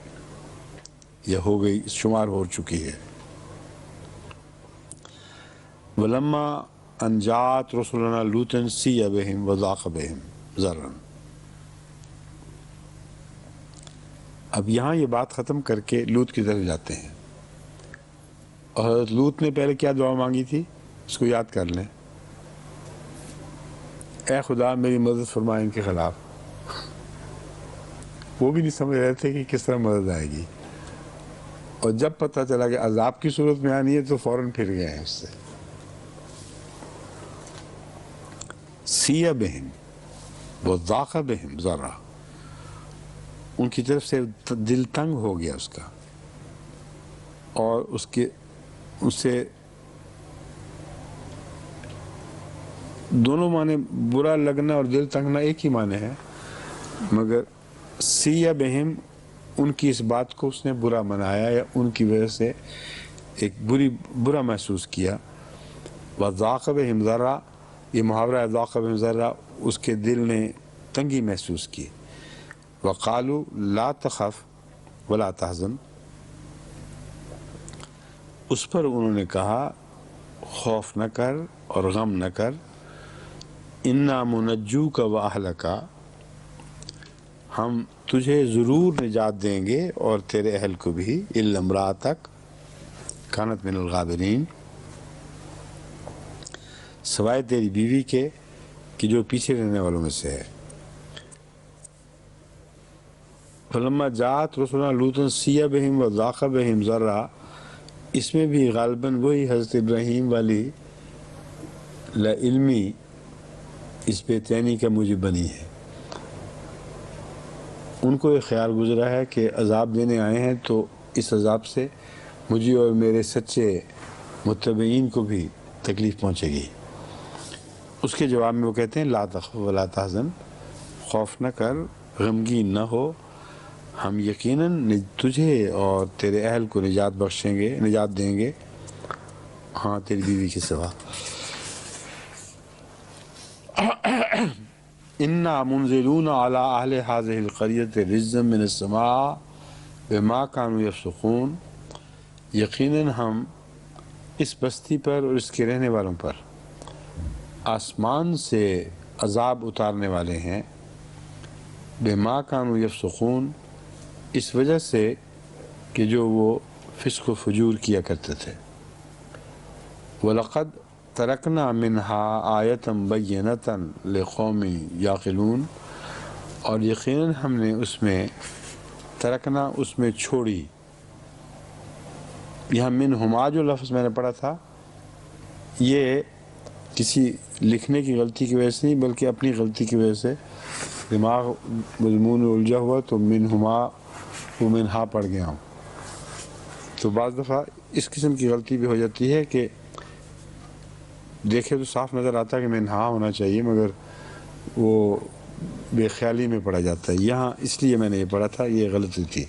یا ہو گئی، شمار ہو چکی ہے. ولما ان جاءت رسلنا لوطا سیء بهم وضاق بهم ذرا. اب یہاں یہ بات ختم کر کے لوط کی طرف جاتے ہیں. اور حضرت لوط نے پہلے کیا دعا مانگی تھی اس کو یاد کر لیں. اے خدا میری مدد فرما ان کے خلاف. وہ بھی نہیں سمجھ رہے تھے کہ کس طرح مدد آئے گی، اور جب پتہ چلا کہ عذاب کی صورت میں آنی ہے تو فوراً پھر گئے ہیں اس سے. سیء بہم وضاق بہم ذرا، ان کی طرف سے دل تنگ ہو گیا اس کا، اور اس سے دونوں معنی برا لگنا اور دل تنگنا ایک ہی معنی ہے، مگر سیء بہم ان کی اس بات کو اس نے برا منایا یا ان کی وجہ سے ایک برا محسوس کیا. وضاق بہم ذرا، یہ محاورہ ضاق بہم ذرا، اس کے دل نے تنگی محسوس کی. وقالوا لا تخف ولا تحزن، اس پر انہوں نے کہا خوف نہ کر اور غم نہ کر. انا منجوک و اہلک، ہم تجھے ضرور نجات دیں گے اور تیرے اہل کو بھی. الا امرأتک کانت من الغابرین، سوائے تیری بیوی کے کہ جو پیچھے رہنے والوں میں سے ہے. فلما جاءت رسلنا لوطا سیء بہم وضاق بہم ذرا، اس میں بھی غالباً وہی حضرت ابراہیم والی علمی اس بے چینی کا موجب بنی ہے. ان کو یہ خیال گزرا ہے کہ عذاب دینے آئے ہیں تو اس عذاب سے مجھے اور میرے سچے متبعین کو بھی تکلیف پہنچے گی. اس کے جواب میں وہ کہتے ہیں لا تخف ولا تحزن، خوف نہ کر، غمگین نہ ہو، ہم یقیناً تجھے اور تیرے اہل کو نجات بخشیں گے، نجات دیں گے، ہاں تیری بیوی کے سوا. انا منزلون علی اہل هذه القریۃ رجزا من السماء بما كانوا یفسقون، یقیناً ہم اس بستی پر اور اس کے رہنے والوں پر آسمان سے عذاب اتارنے والے ہیں، بما كانوا یفسقون، اس وجہ سے کہ جو وہ فسق و فجور کیا کرتے تھے۔ وَلَقَدْ تَرَكْنَا مِنْهَا آیَةً بَيِّنَةً لِقَوْمٍ يَعْقِلُونَ، اور یقیناً ہم نے اس میں ترکنا، اس میں چھوڑی، یہاں منہما جو لفظ میں نے پڑھا تھا یہ کسی لکھنے کی غلطی کی وجہ سے نہیں بلکہ اپنی غلطی کی وجہ سے دماغ مضمون الجھا ہوا تو منہما و منہا پڑھ گیا ہوں۔ تو بعض دفعہ اس قسم کی غلطی بھی ہو جاتی ہے کہ دیکھے تو صاف نظر آتا ہے کہ منہا ہونا چاہیے مگر وہ بے خیالی میں پڑھا جاتا ہے، یہاں اس لیے میں نے یہ پڑھا تھا، یہ غلطی تھی۔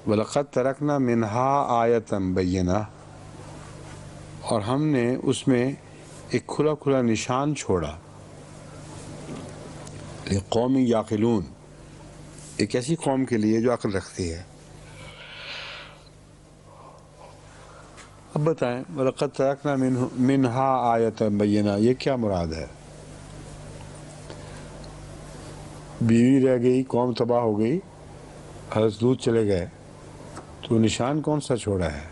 وَلَقَدْ تَرَكْنَا مِنْهَا آیَةً بَيِّنَةً، اور ہم نے اس میں ایک کھلا کھلا نشان چھوڑا، لِقَوْمٍ يَعْقِلُونَ، ایک ایسی قوم کے لیے جو عقل رکھتی ہے۔ اب بتائیں وَلَقَدْ تَرَكْنَا مِنْهَا آیَةً بَيِّنَةً، یہ کیا مراد ہے؟ بیوی رہ گئی، قوم تباہ ہو گئی، حضرت لوط چلے گئے، تو نشان کون سا چھوڑا ہے؟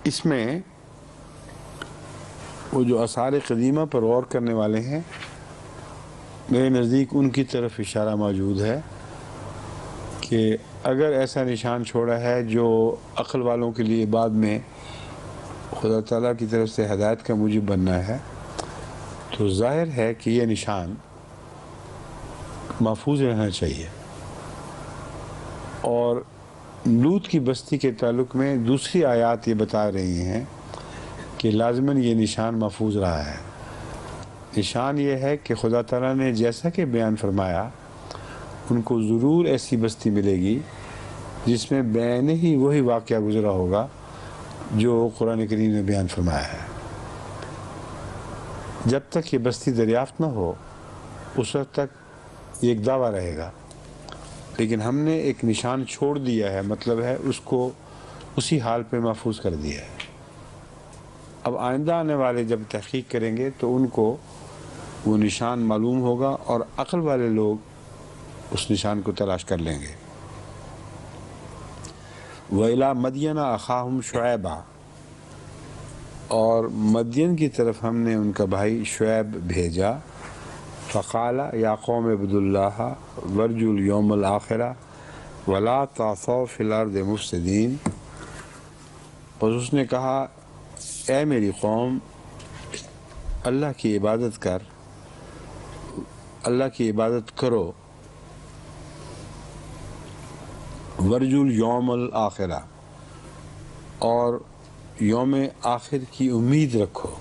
اس میں وہ جو آثار قدیمہ پر غور کرنے والے ہیں میرے نزدیک ان کی طرف اشارہ موجود ہے کہ اگر ایسا نشان چھوڑا ہے جو عقل والوں کے لیے بعد میں خدا تعالیٰ کی طرف سے ہدایت کا موجب بننا ہے تو ظاہر ہے کہ یہ نشان محفوظ رہنا چاہیے۔ اور لوط کی بستی کے تعلق میں دوسری آیات یہ بتا رہی ہیں کہ لازماً یہ نشان محفوظ رہا ہے۔ نشان یہ ہے کہ خدا تعالیٰ نے جیسا کہ بیان فرمایا ان کو ضرور ایسی بستی ملے گی جس میں بین ہی وہی واقعہ گزرا ہوگا جو قرآن کریم نے بیان فرمایا ہے۔ جب تک یہ بستی دریافت نہ ہو اس وقت تک یہ ایک دعویٰ رہے گا، لیکن ہم نے ایک نشان چھوڑ دیا ہے، مطلب ہے اس کو اسی حال پہ محفوظ کر دیا ہے۔ اب آئندہ آنے والے جب تحقیق کریں گے تو ان کو وہ نشان معلوم ہوگا اور عقل والے لوگ اس نشان کو تلاش کر لیں گے۔ وَإِلَىٰ مَدْيَنَ أَخَاهُمْ شُعَيْبًا، اور مدین کی طرف ہم نے ان کا بھائی شعیب بھیجا۔ فَقَالَ يَا قَوْمِ اعْبُدُوا اللَّهَ وَارْجُوا الْيَوْمَ الْآخِرَ وَلَا تَعْثَوْا فِي الْأَرْضِ مُفْسِدِينَ، پس اس نے کہا اے میری قوم، اللہ کی عبادت کر، اللہ کی عبادت کرو، ورجو الیوم الآخرہ، اور یوم آخر کی امید رکھو،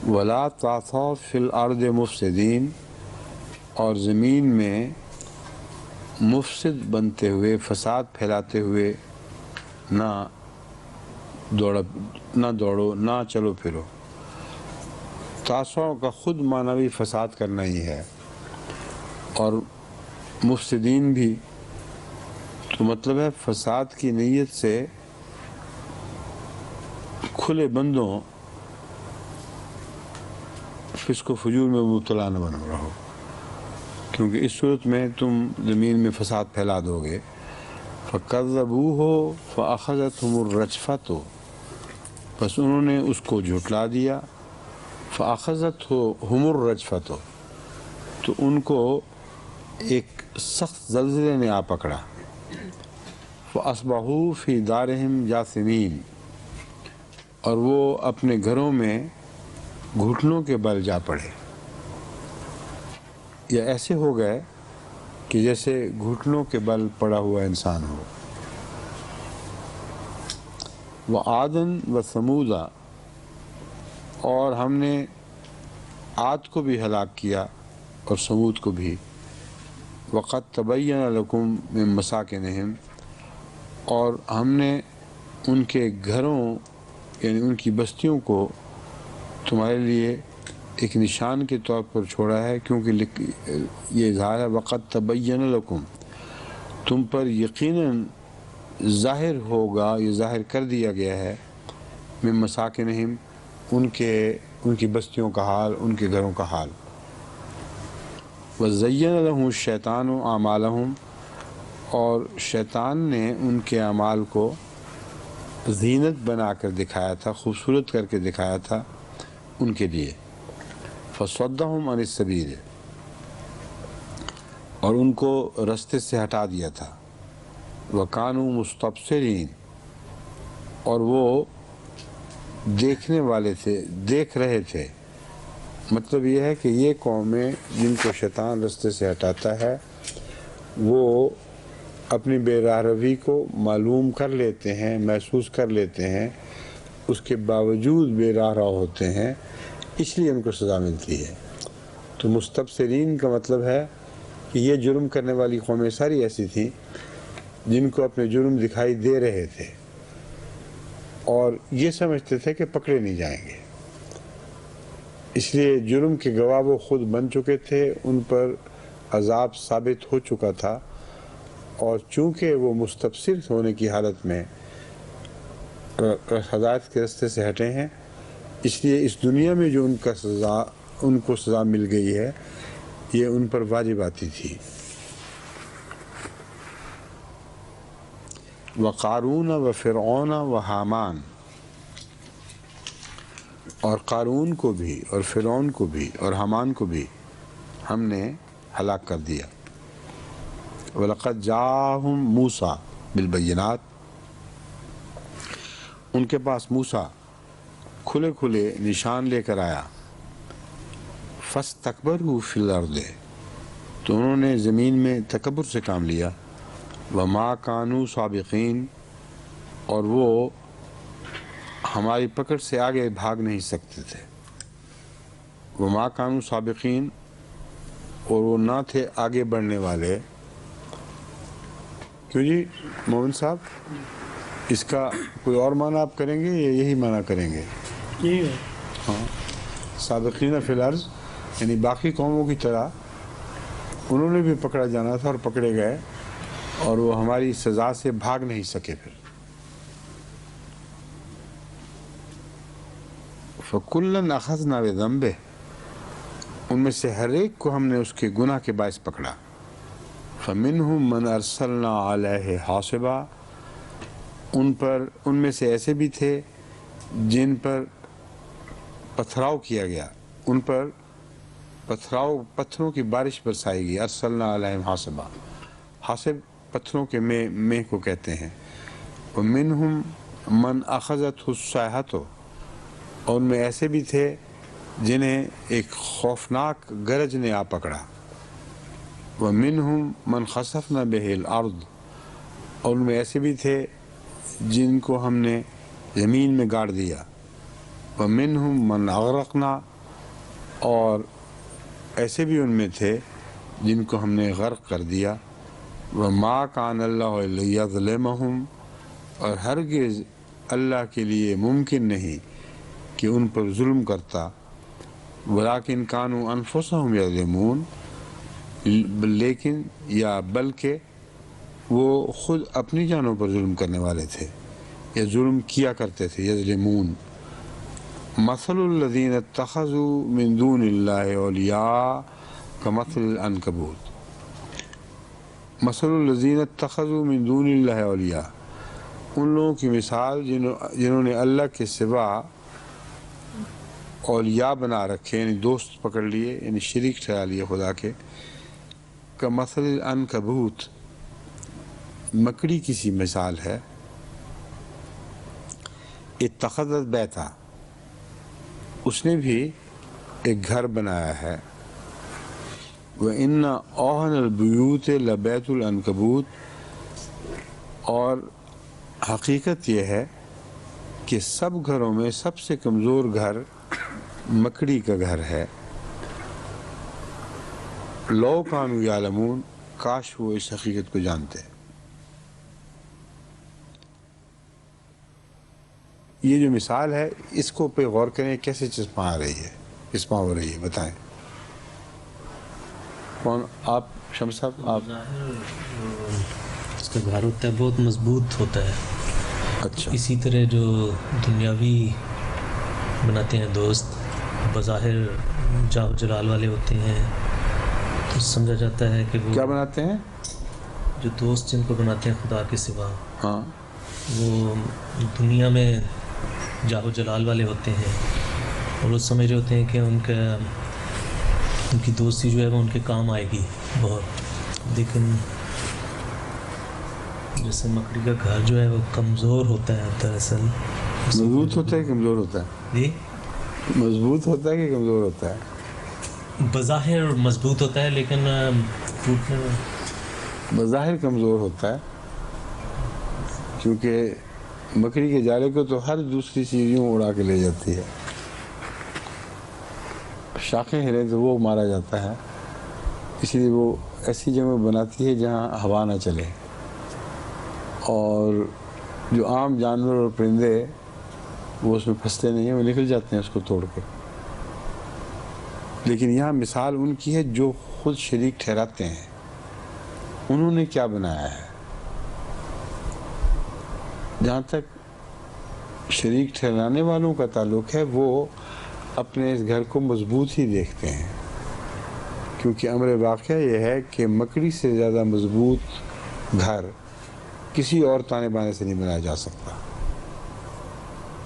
ولا تعثوا فی الارض مفسدین، اور زمین میں مفسد بنتے ہوئے، فساد پھیلاتے ہوئے نہ دوڑو نہ چلو پھرو۔ تعصوا کا خود معنوی فساد کرنا ہی ہے، اور مفسدین بھی تو مطلب ہے فساد کی نیت سے کھلے بندوں فسق و فجور میں مبتلا نہ بن رہو، کیونکہ اس صورت میں تم زمین میں فساد پھیلا دو گے۔ فَكَذَّبُوهُ فَأَخَذَتْهُمُ الرَّجْفَةُ، بس انہوں نے اس کو جھٹلا دیا، فَأَخَذَتْهُمُ الرَّجْفَةُ، تو ان کو ایک سخت زلزلے نے آ پکڑا، فَأَصْبَحُوا فِي دَارِهِمْ جَاثِمِينَ، اور وہ اپنے گھروں میں گھٹنوں کے بل جا پڑے، یا ایسے ہو گئے کہ جیسے گھٹنوں کے بل پڑا ہوا انسان ہو۔ وَعَادًا وَثَمُودَ، اور ہم نے عاد کو بھی ہلاک کیا اور سمود کو بھی۔ وَقَدْ تَبَيَّنَ لَكُم مِّن مَّسَاكِنِهِمْ، اور ہم نے ان کے گھروں یعنی ان کی بستیوں کو تمہارے لیے ایک نشان کے طور پر چھوڑا ہے، کیونکہ یہ اظہار ہے وقت تبین لکم، تم پر یقیناً ظاہر ہوگا، یہ ظاہر کر دیا گیا ہے، من مساکنہم، ان کی بستیوں کا حال، ان کے گھروں کا حال۔ وَزَيَّنَ لَهُمُ الشَّيْطَانُ أَعْمَالَهُمْ، اور شیطان نے ان کے اعمال کو زینت بنا کر دکھایا تھا، خوبصورت کر کے دکھایا تھا ان کے لیے۔ فَصَدَّهُمْ عَنِ السَّبِيلِ، اور ان کو رستے سے ہٹا دیا تھا۔ وَكَانُوا مُسْتَبْصِرِينَ، اور وہ دیکھنے والے تھے، دیکھ رہے تھے۔ مطلب یہ ہے کہ یہ قومیں جن کو شیطان رستے سے ہٹاتا ہے وہ اپنی بے راہ روی کو معلوم کر لیتے ہیں، محسوس کر لیتے ہیں، اس کے باوجود بے راہ ہوتے ہیں، اس لیے ان کو سزا ملتی ہے۔ تو مستبصرین کا مطلب ہے کہ یہ جرم کرنے والی قومیں ساری ایسی تھیں جن کو اپنے جرم دکھائی دے رہے تھے اور یہ سمجھتے تھے کہ پکڑے نہیں جائیں گے، اس لیے جرم کے گواہ وہ خود بن چکے تھے، ان پر عذاب ثابت ہو چکا تھا، اور چونکہ وہ مستبصر ہونے کی حالت میں ہدایت کے رستے سے ہٹے ہیں، اس لیے اس دنیا میں جو ان کو سزا مل گئی ہے یہ ان پر واجب آتی تھی۔ وقارون و فرعون و حامان، اور قارون کو بھی اور فرعون کو بھی اور حامان کو بھی ہم نے ہلاک کر دیا۔ وَلَقَدْ جَاءَهُمْ مُوسَىٰ بِالْبَيِّنَاتِ، ان کے پاس موسیٰ کھلے کھلے نشان لے کر آیا۔ فَاسْتَكْبَرُوا فِي الْأَرْضِ، تو انہوں نے زمین میں تکبر سے کام لیا۔ وَمَا كَانُوا سَابِقِينَ، اور وہ ہماری پکڑ سے آگے بھاگ نہیں سکتے تھے۔ وَمَا كَانُوا سَابِقِينَ، اور وہ نہ تھے آگے بڑھنے والے۔ کیوں جی مومن صاحب، اس کا کوئی اور معنی آپ کریں گے یا یہی معنی کریں گے؟ یہی ہے۔ ہاں، سابقین فی الارض یعنی باقی قوموں کی طرح انہوں نے بھی پکڑا جانا تھا اور پکڑے گئے، اور وہ ہماری سزا سے بھاگ نہیں سکے۔ پھر فَكُلًّا أَخَذْنَا بِذَنبِهِ، ان میں سے ہر ایک کو ہم نے اس کے گناہ کے باعث پکڑا۔ فَمِنْهُمْ مَنْ أَرْسَلْنَا عَلَيْهِ حَاصِبًا، ان میں سے ایسے بھی تھے جن پر پتھراؤ کیا گیا، ان پر پتھروں کی بارش برسائی گئی۔ ارسلنا علیہم حاصبا، حاصب پتھروں کے مے کو کہتے ہیں۔ ومنہم من اخذتہ الصیحۃ، اور ان میں ایسے بھی تھے جنہیں ایک خوفناک گرج نے آ پکڑا۔ ومنہم من خسفنا بہ الارض، اور ان میں ایسے بھی تھے جن کو ہم نے زمین میں گاڑ دیا۔ ومنہم من اغرقنا، اور ایسے بھی ان میں تھے جن کو ہم نے غرق کر دیا۔ وما کان اللہ لیظلمہم، اور ہرگز اللہ کے لیے ممکن نہیں کہ ان پر ظلم کرتا۔ ولیکن کانوا انفسہم یظلمون، لیکن یا بلکہ وہ خود اپنی جانوں پر ظلم کرنے والے تھے یا ظلم کیا کرتے تھے۔ یظلمون۔ مثل الذین اتخذوا من دون اللہ اولیاء کمثل العنکبوت، مثل الذین اتخذوا من دون اللہ اولیاء، ان لوگوں کی مثال جنہوں نے اللہ کے سوا اولیاء بنا رکھے، یعنی دوست پکڑ لیے، یعنی شریک ٹھہرا لیے خدا کے۔ کمثل العنکبوت، مکڑی کی سی مثال ہے۔ اتخذت بیتا، اس نے بھی ایک گھر بنایا ہے۔ وَإِنَّ أَوْهَنَ الْبُيُوتِ لَبَيْتُ الْعَنْكَبُوتِ، اور حقیقت یہ ہے کہ سب گھروں میں سب سے کمزور گھر مکڑی کا گھر ہے۔ لَوْ كَانُوا يَعْلَمُونَ، کاش وہ اس حقیقت کو جانتے۔ یہ جو مثال ہے اس کو پہ غور کریں کیسے چشمہ آ رہی ہے، چشمہ ہو رہی ہے، بتائیں کون؟ آپ شمس صاحب؟ آپ؟ اس کا گھر ہوتا ہے بہت مضبوط ہوتا ہے. اچھا. اسی طرح جو دنیاوی بناتے ہیں دوست بظاہر جاہ و جلال والے ہوتے ہیں تو سمجھا جاتا ہے کہ وہ کیا بناتے ہیں؟ جو دوست جن کو بناتے ہیں خدا کے سوا، ہاں. وہ دنیا میں جاہ و جلال والے ہوتے ہیں اور وہ سمجھ رہے ہوتے ہیں کہ ان کی دوستی جو ہے وہ ان کے کام آئے گی بہت. لیکن جیسے مکڑی کا گھر جو ہے وہ کمزور ہوتا ہے دراصل. مضبوط ہوتا ہے کہ کمزور ہوتا ہے؟ جی مضبوط ہوتا ہے کہ کمزور ہوتا ہے؟ بظاہر مضبوط ہوتا ہے لیکن ٹوٹنے میں بظاہر کمزور ہوتا ہے، کیونکہ مکڑی کے جالے کو تو ہر دوسری چیز یوں اڑا کے لے جاتی ہے. شاخیں ہلیں تو وہ مارا جاتا ہے، اس لیے وہ ایسی جگہ بناتی ہے جہاں ہوا نہ چلے. اور جو عام جانور اور پرندے وہ اس میں پھنستے نہیں ہیں، وہ نکل جاتے ہیں اس کو توڑ کے. لیکن یہاں مثال ان کی ہے جو خود شریک ٹھہراتے ہیں. انہوں نے کیا بنایا ہے؟ جہاں تک شریک ٹھہرانے والوں کا تعلق ہے وہ اپنے اس گھر کو مضبوط ہی دیکھتے ہیں، کیونکہ امر واقعہ یہ ہے کہ مکڑی سے زیادہ مضبوط گھر کسی اور تانے بانے سے نہیں بنایا جا سکتا.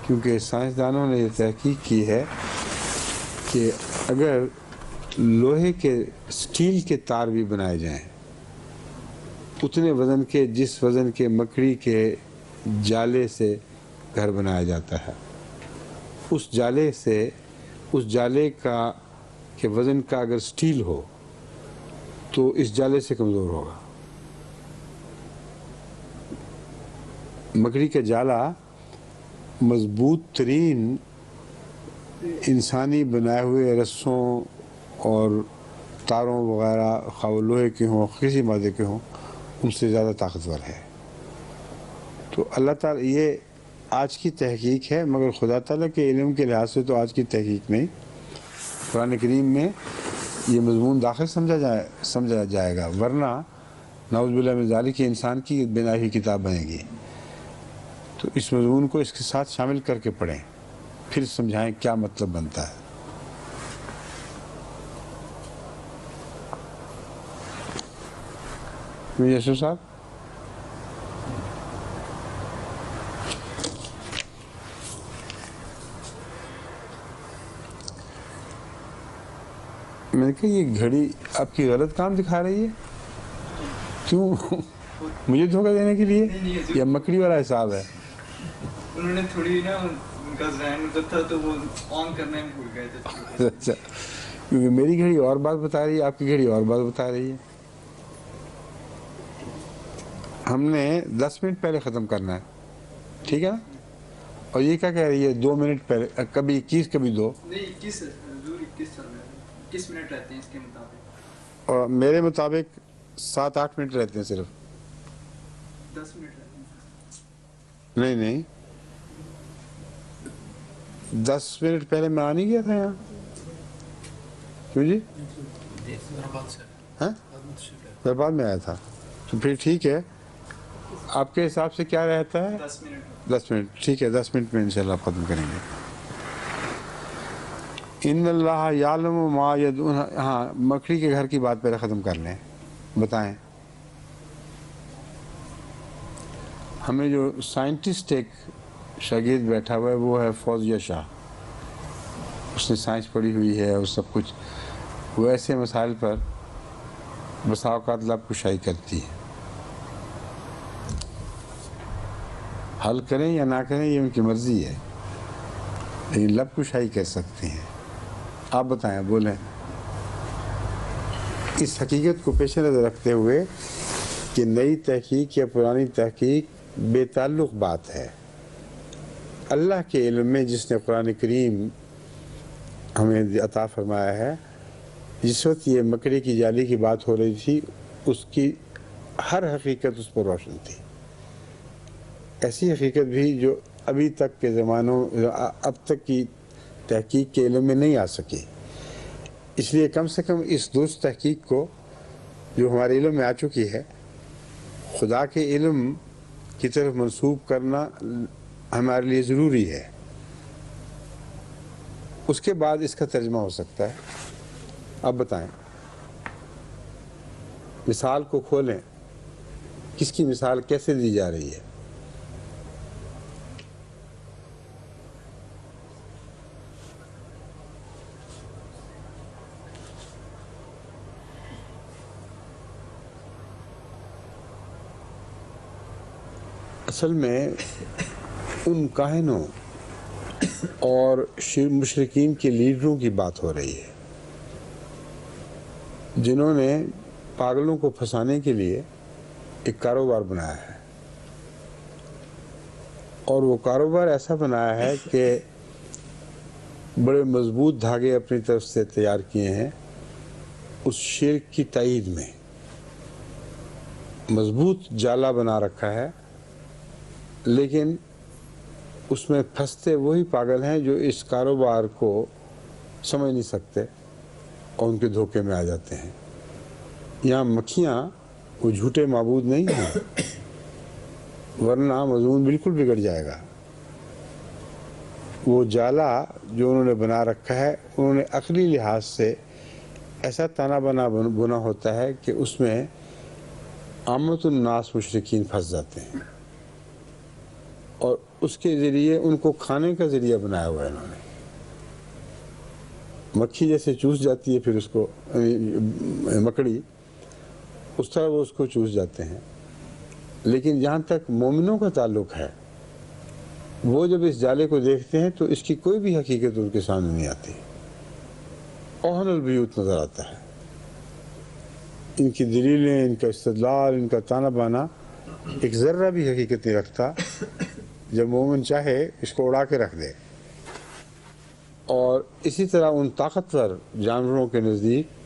کیونکہ سائنسدانوں نے یہ تحقیق کی ہے کہ اگر لوہے کے سٹیل کے تار بھی بنائے جائیں اتنے وزن کے جس وزن کے مکڑی کے جالے سے گھر بنایا جاتا ہے، اس جالے کا کہ وزن کا اگر سٹیل ہو تو اس جالے سے کمزور ہوگا. مکڑی کا جالا مضبوط ترین انسانی بنائے ہوئے رسوں اور تاروں وغیرہ خواہ وہ لوہے کے ہوں کسی مادے کے ہوں ان سے زیادہ طاقتور ہے. تو اللہ تعالیٰ یہ آج کی تحقیق ہے، مگر خدا تعالیٰ کے علم کے لحاظ سے تو آج کی تحقیق نہیں. قرآن کریم میں یہ مضمون داخل سمجھا جائے گا، ورنہ نعوذ باللہ من ذالک انسان کی بنائی ہوئی کتاب بنے گی. تو اس مضمون کو اس کے ساتھ شامل کر کے پڑھیں، پھر سمجھائیں کیا مطلب بنتا ہے. یسو صاحب؟ میں نے کہا یہ گھڑی آپ کی غلط کام دکھا رہی ہے، کیوں؟ مجھے دھوکہ دینے کے لیے یا مکڑی والا حساب ہے؟ انہوں نے تھوڑی نا ان کا ذہن ادھر تھا تو وہ آن کرنے میں بھول گئے تھے. اچھا، کیونکہ میری گھڑی اور بات بتا رہی ہے، آپ کی گھڑی اور بات بتا رہی ہے. ہم نے 10 منٹ پہلے ختم کرنا ہے، ٹھیک ہے نا؟ اور یہ کیا کہہ رہی ہے 2 منٹ پہلے، کبھی 21 کبھی 2. نہیں 21 حضور 21 چل رہا ہے، 21 منٹ رہتے ہیں اس کے مطابق. اور میرے مطابق 7-8 منٹ رہتے ہیں صرف. 10 منٹ رہتے ہیں. نہیں 10 منٹ پہلے میں آ نہیں گیا تھا یہاں. کیوں جی؟ ہاں بعد میں آیا تھا. تو پھر ٹھیک ہے، آپ کے حساب سے کیا رہتا ہے؟ 10 منٹ. ٹھیک ہے، 10 منٹ میں انشاءاللہ ختم کریں گے. ان اللہ یعلم ما یدعون. ہاں، مکڑی کے گھر کی بات پہلے ختم کر لیں. بتائیں ہمیں جو سائنٹسٹ ایک شاگرد بیٹھا ہوا ہے وہ ہے فوزیہ شاہ. اس نے سائنس پڑھی ہوئی ہے اور سب کچھ. وہ ایسے مسائل پر بسا اوقات لب کشائی کرتی ہے. حل کریں یا نہ کریں یہ ان کی مرضی ہے، لیکن لب کشائی کر سکتی ہیں. آپ بتائیں، بولیں. اس حقیقت کو پیش نظر رکھتے ہوئے کہ نئی تحقیق یا پرانی تحقیق بے تعلق بات ہے، اللہ کے علم میں جس نے قرآن کریم ہمیں عطا فرمایا ہے، جس وقت یہ مکڑی کی جالی کی بات ہو رہی تھی اس کی ہر حقیقت اس پر روشن تھی. ایسی حقیقت بھی جو ابھی تک کے زمانوں اب تک کی تحقیق کے علم میں نہیں آ سکی. اس لیے کم سے کم اس درست تحقیق کو جو ہمارے علم میں آ چکی ہے خدا کے علم کی طرف منسوب کرنا ہمارے لیے ضروری ہے. اس کے بعد اس کا ترجمہ ہو سکتا ہے. اب بتائیں، مثال کو کھولیں، کس کی مثال کیسے دی جا رہی ہے؟ اصل میں ان کاہنوں اور مشرکین کے لیڈروں کی بات ہو رہی ہے جنہوں نے پاگلوں کو پھنسانے کے لیے ایک کاروبار بنایا ہے، اور وہ کاروبار ایسا بنایا ہے کہ بڑے مضبوط دھاگے اپنی طرف سے تیار کیے ہیں اس شرک کی تائید میں. مضبوط جالا بنا رکھا ہے، لیکن اس میں پھنستے وہی پاگل ہیں جو اس کاروبار کو سمجھ نہیں سکتے اور ان کے دھوکے میں آ جاتے ہیں. یہاں مکھیاں وہ جھوٹے معبود نہیں ہیں، ورنہ مضمون بالکل بگڑ جائے گا. وہ جالا جو انہوں نے بنا رکھا ہے انہوں نے عقلی لحاظ سے ایسا تانا بنا ہوتا ہے کہ اس میں عامت الناس مشرکین پھنس جاتے ہیں، اور اس کے ذریعے ان کو کھانے کا ذریعہ بنایا ہوا ہے انہوں نے. مکھی جیسے چوس جاتی ہے پھر اس کو مکڑی، اس طرح وہ اس کو چوس جاتے ہیں. لیکن جہاں تک مومنوں کا تعلق ہے وہ جب اس جالے کو دیکھتے ہیں تو اس کی کوئی بھی حقیقت ان کے سامنے نہیں آتی. اوہن البیوت نظر آتا ہے. ان کی دلیلیں، ان کا استدلال، ان کا تانا بانا ایک ذرہ بھی حقیقت نہیں رکھتا. جب مومن چاہے اس کو اڑا کے رکھ دے. اور اسی طرح ان طاقتور جانوروں کے نزدیک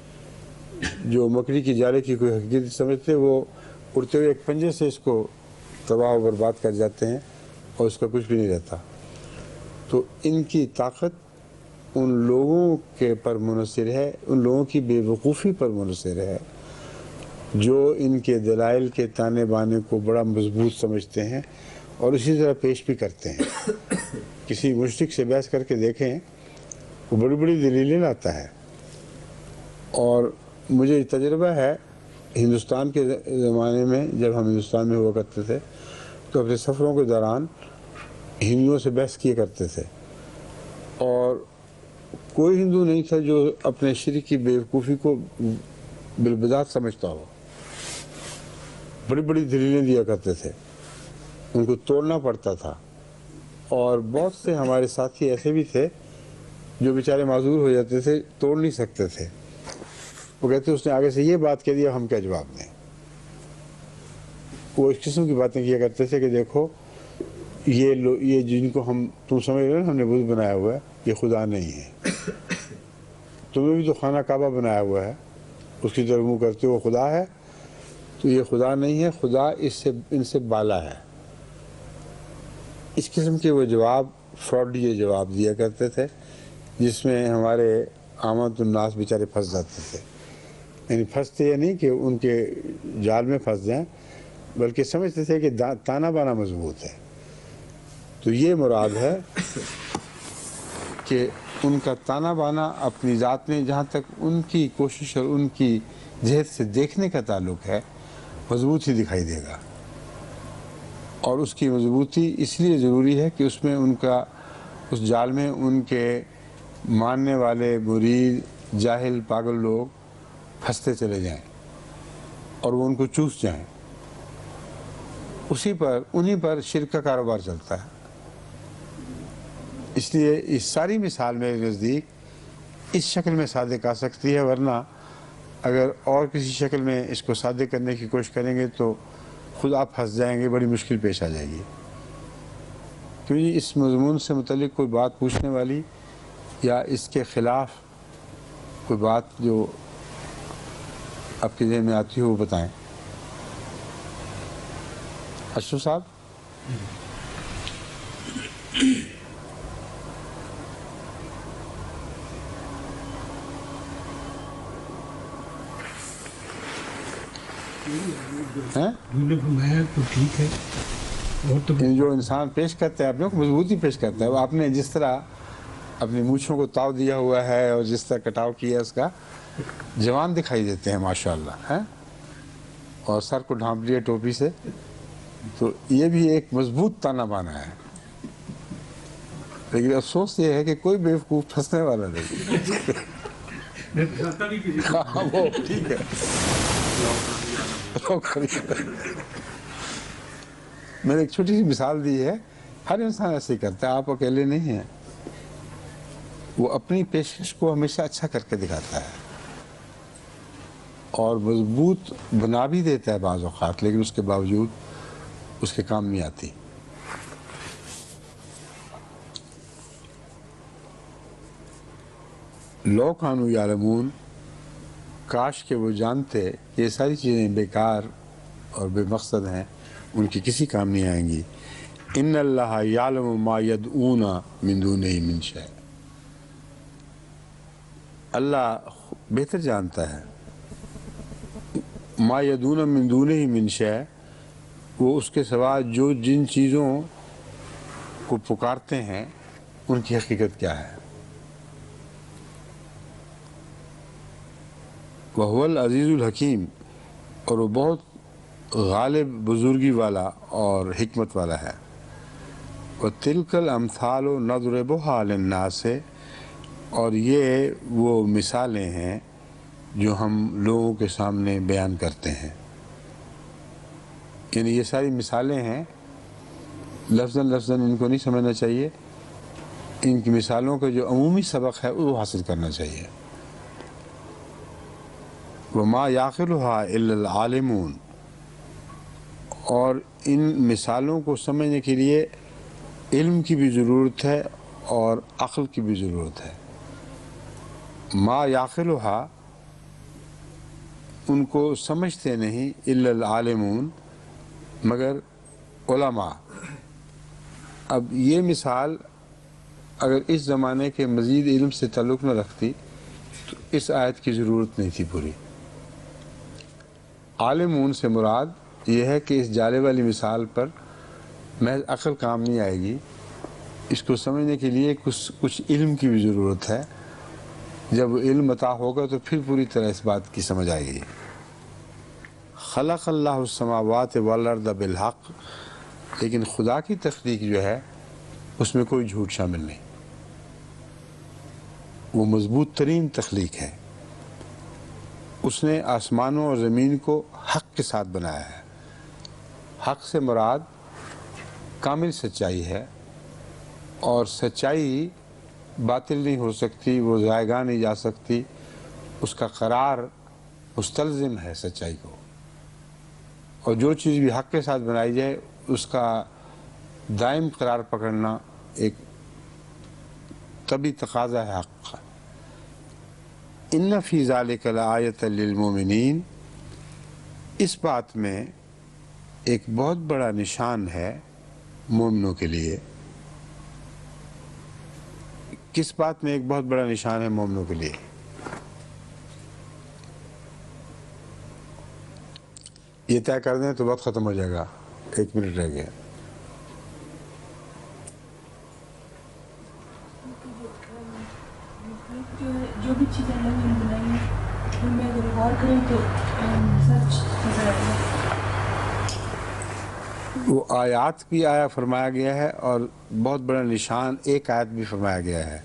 جو مکڑی کی جالے کی کوئی حقیقت سمجھتے، وہ اڑتے ہوئے ایک پنجے سے اس کو تباہ و برباد کر جاتے ہیں اور اس کا کچھ بھی نہیں رہتا. تو ان کی طاقت ان لوگوں کے پر منحصر ہے، ان لوگوں کی بے وقوفی پر منحصر ہے جو ان کے دلائل کے تانے بانے کو بڑا مضبوط سمجھتے ہیں اور اسی طرح پیش بھی کرتے ہیں. کسی مشرک سے بحث کر کے دیکھیں، وہ بڑی بڑی دلیلیں لاتا ہے. اور مجھے تجربہ ہے ہندوستان کے زمانے میں، جب ہم ہندوستان میں ہوا کرتے تھے تو اپنے سفروں کے دوران ہندوؤں سے بحث کیے کرتے تھے، اور کوئی ہندو نہیں تھا جو اپنے شرک کی بیوقوفی کو بالبداہت سمجھتا ہو. بڑی بڑی دلیلیں دیا کرتے تھے، ان کو توڑنا پڑتا تھا. اور بہت سے ہمارے ساتھی ایسے بھی تھے جو بیچارے معذور ہو جاتے تھے، توڑ نہیں سکتے تھے. وہ کہتے اس نے آگے سے یہ بات کہہ دیا، ہم کیا جواب دیں. وہ اس قسم کی باتیں کیا کرتے تھے کہ دیکھو یہ جن کو تم سمجھ رہے ہو ہم نے بت بنایا ہوا ہے، یہ خدا نہیں ہے. تم نے بھی تو خانہ کعبہ بنایا ہوا ہے، اس کی طرف منہ کرتے ہو خدا ہے، تو یہ خدا نہیں ہے، خدا ان سے بالا ہے. اس قسم کے وہ جواب، فراڈی جواب دیا کرتے تھے، جس میں ہمارے عامت الناس بیچارے پھنس جاتے تھے. یعنی پھنستے یا نہیں کہ ان کے جال میں پھنس جائیں، بلکہ سمجھتے تھے کہ تانا بانا مضبوط ہے. تو یہ مراد ہے کہ ان کا تانا بانا اپنی ذات میں، جہاں تک ان کی کوشش اور ان کی جہد سے دیکھنے کا تعلق ہے، مضبوط ہی دکھائی دے گا. اور اس کی مضبوطی اس لیے ضروری ہے کہ اس میں اس جال میں ان کے ماننے والے مرید، جاہل، پاگل لوگ پھنستے چلے جائیں اور وہ ان کو چوس جائیں. انہی پر شرک کا کاروبار چلتا ہے. اس لیے اس ساری مثال میرے نزدیک اس شکل میں صادق آ سکتی ہے، ورنہ اگر اور کسی شکل میں اس کو صادق کرنے کی کوشش کریں گے تو خود آپ پھنس جائیں گے، بڑی مشکل پیش آ جائے گی. کیونکہ اس مضمون سے متعلق کوئی بات پوچھنے والی یا اس کے خلاف کوئی بات جو آپ کے ذہن میں آتی ہو وہ بتائیں. اشرف صاحب. تو ٹھیک ہے، اور تو جو انسان پیش کرتا ہے اپنے کو مضبوطی پیش کرتا ہے، وہ آپ نے جس طرح اپنی مونچھوں کو تاؤ دیا ہوا ہے اور جس طرح کٹاؤ کیا ہے اس کا جوان دکھائی دیتے ہیں ماشاءاللہ، ہیں، اور سر کو ڈھانپ لیا ٹوپی سے، تو یہ بھی ایک مضبوط تانا بانا ہے. لیکن افسوس یہ ہے کہ کوئی بیوقوف پھنسنے والا نہیں. ہاں وہ ٹھیک ہے. میں نے ایک چھوٹی سی مثال دی ہے، ہر انسان ایسے ہی کرتا ہے، آپ اکیلے نہیں ہیں. وہ اپنی پیشکش کو ہمیشہ اچھا کر کے دکھاتا ہے اور مضبوط بنا بھی دیتا ہے بعض اوقات، لیکن اس کے باوجود اس کے کام نہیں آتی. لو کانوا یعلمون، کاش کہ وہ جانتے کہ یہ ساری چیزیں بیکار اور بے مقصد ہیں، ان کی کسی کام نہیں آئیں گی. ان اللہ یعلم ما یدعون من دونہ من شیء، اللہ بہتر جانتا ہے ما یدعون من دونہ من شیء، وہ اس کے سوا جو جن چیزوں کو پکارتے ہیں ان کی حقیقت کیا ہے. وَهُوَ الْعَزِيزُ الْحَكِيمُ، اور وہ بہت غالب بزرگی والا اور حکمت والا ہے. وَتِلْكَ الْأَمْثَالُ نَضْرِبُهَا لِلنَّاسِ، اور یہ وہ مثالیں ہیں جو ہم لوگوں کے سامنے بیان کرتے ہیں. یعنی یہ ساری مثالیں ہیں، لفظاً ان کو نہیں سمجھنا چاہیے، ان کی مثالوں کا جو عمومی سبق ہے وہ حاصل کرنا چاہیے. وَمَا يَعْقِلُهَا إِلَّا الْعَالِمُونَ، اور ان مثالوں کو سمجھنے کے لیے علم کی بھی ضرورت ہے اور عقل کی بھی ضرورت ہے. ما يعقلها، ان کو سمجھتے نہیں، الا العالمون، مگر علماء. اب یہ مثال اگر اس زمانے کے مزید علم سے تعلق نہ رکھتی تو اس آیت کی ضرورت نہیں تھی پوری. عالمون سے مراد یہ ہے کہ اس جالے والی مثال پر محض عقل کام نہیں آئے گی، اس کو سمجھنے کے لیے کچھ علم کی بھی ضرورت ہے. جب علم عطا ہوگا تو پھر پوری طرح اس بات کی سمجھ آئے گی. خلق اللہ السماوات والارض بالحق، لیکن خدا کی تخلیق جو ہے اس میں کوئی جھوٹ شامل نہیں، وہ مضبوط ترین تخلیق ہے. اس نے آسمانوں اور زمین کو حق کے ساتھ بنایا ہے. حق سے مراد کامل سچائی ہے، اور سچائی باطل نہیں ہو سکتی، وہ ضائع نہیں جا سکتی، اس کا قرار مستلزم ہے سچائی کو. اور جو چیز بھی حق کے ساتھ بنائی جائے اس کا دائم قرار پکڑنا ایک طبی تقاضا ہے حق کا. ان فی ذالک لآیۃ للمؤمنین، اس بات میں ایک بہت بڑا نشان ہے مومنوں کے لیے. کس بات میں ایک بہت بڑا نشان ہے مومنوں کے لیے؟ یہ طے کر دیں تو وقت ختم ہو جائے گا، 1 منٹ رہ گیا. جو بھی چیزیں اللہ نے بنائی ہیں ان میں اگر غور کریں تو سچ نظر آئے گا. وہ آیات بھی آیا فرمایا گیا ہے اور بہت بڑا نشان ایک آیت بھی فرمایا گیا ہے.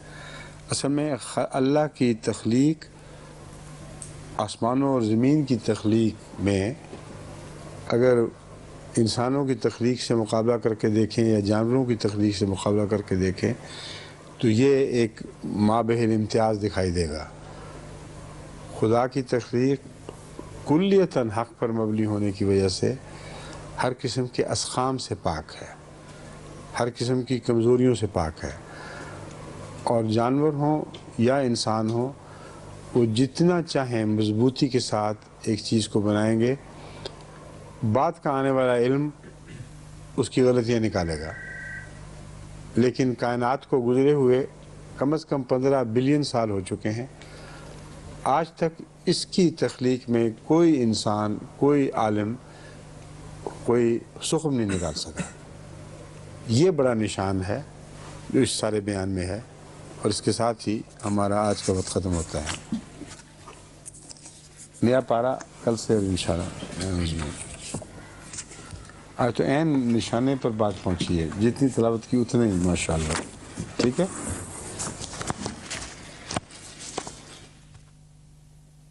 اصل میں اللہ کی تخلیق، آسمانوں اور زمین کی تخلیق میں اگر انسانوں کی تخلیق سے مقابلہ کر کے دیکھیں یا جانوروں کی تخلیق سے مقابلہ کر کے دیکھیں تو یہ ایک مابہل امتیاز دکھائی دے گا. خدا کی تخلیق کلیتاً حق پر مبنی ہونے کی وجہ سے ہر قسم کے اسقام سے پاک ہے، ہر قسم کی کمزوریوں سے پاک ہے. اور جانور ہوں یا انسان ہوں، وہ جتنا چاہیں مضبوطی کے ساتھ ایک چیز کو بنائیں گے، بعد کا آنے والا علم اس کی غلطیاں نکالے گا. لیکن کائنات کو گزرے ہوئے کم از کم 15 بلین سال ہو چکے ہیں. آج تک اس کی تخلیق میں کوئی انسان، کوئی عالم، کوئی سخم نہیں نکال سکا. یہ بڑا نشان ہے جو اس سارے بیان میں ہے. اور اس کے ساتھ ہی ہمارا آج کا وقت ختم ہوتا ہے. نیا پارا کل سے انشاءاللہ. آج تو عین نشانے پر بات پہنچی ہے، جتنی تلاوت کی اتنے ہی ماشاءاللہ. ٹھیک ہے.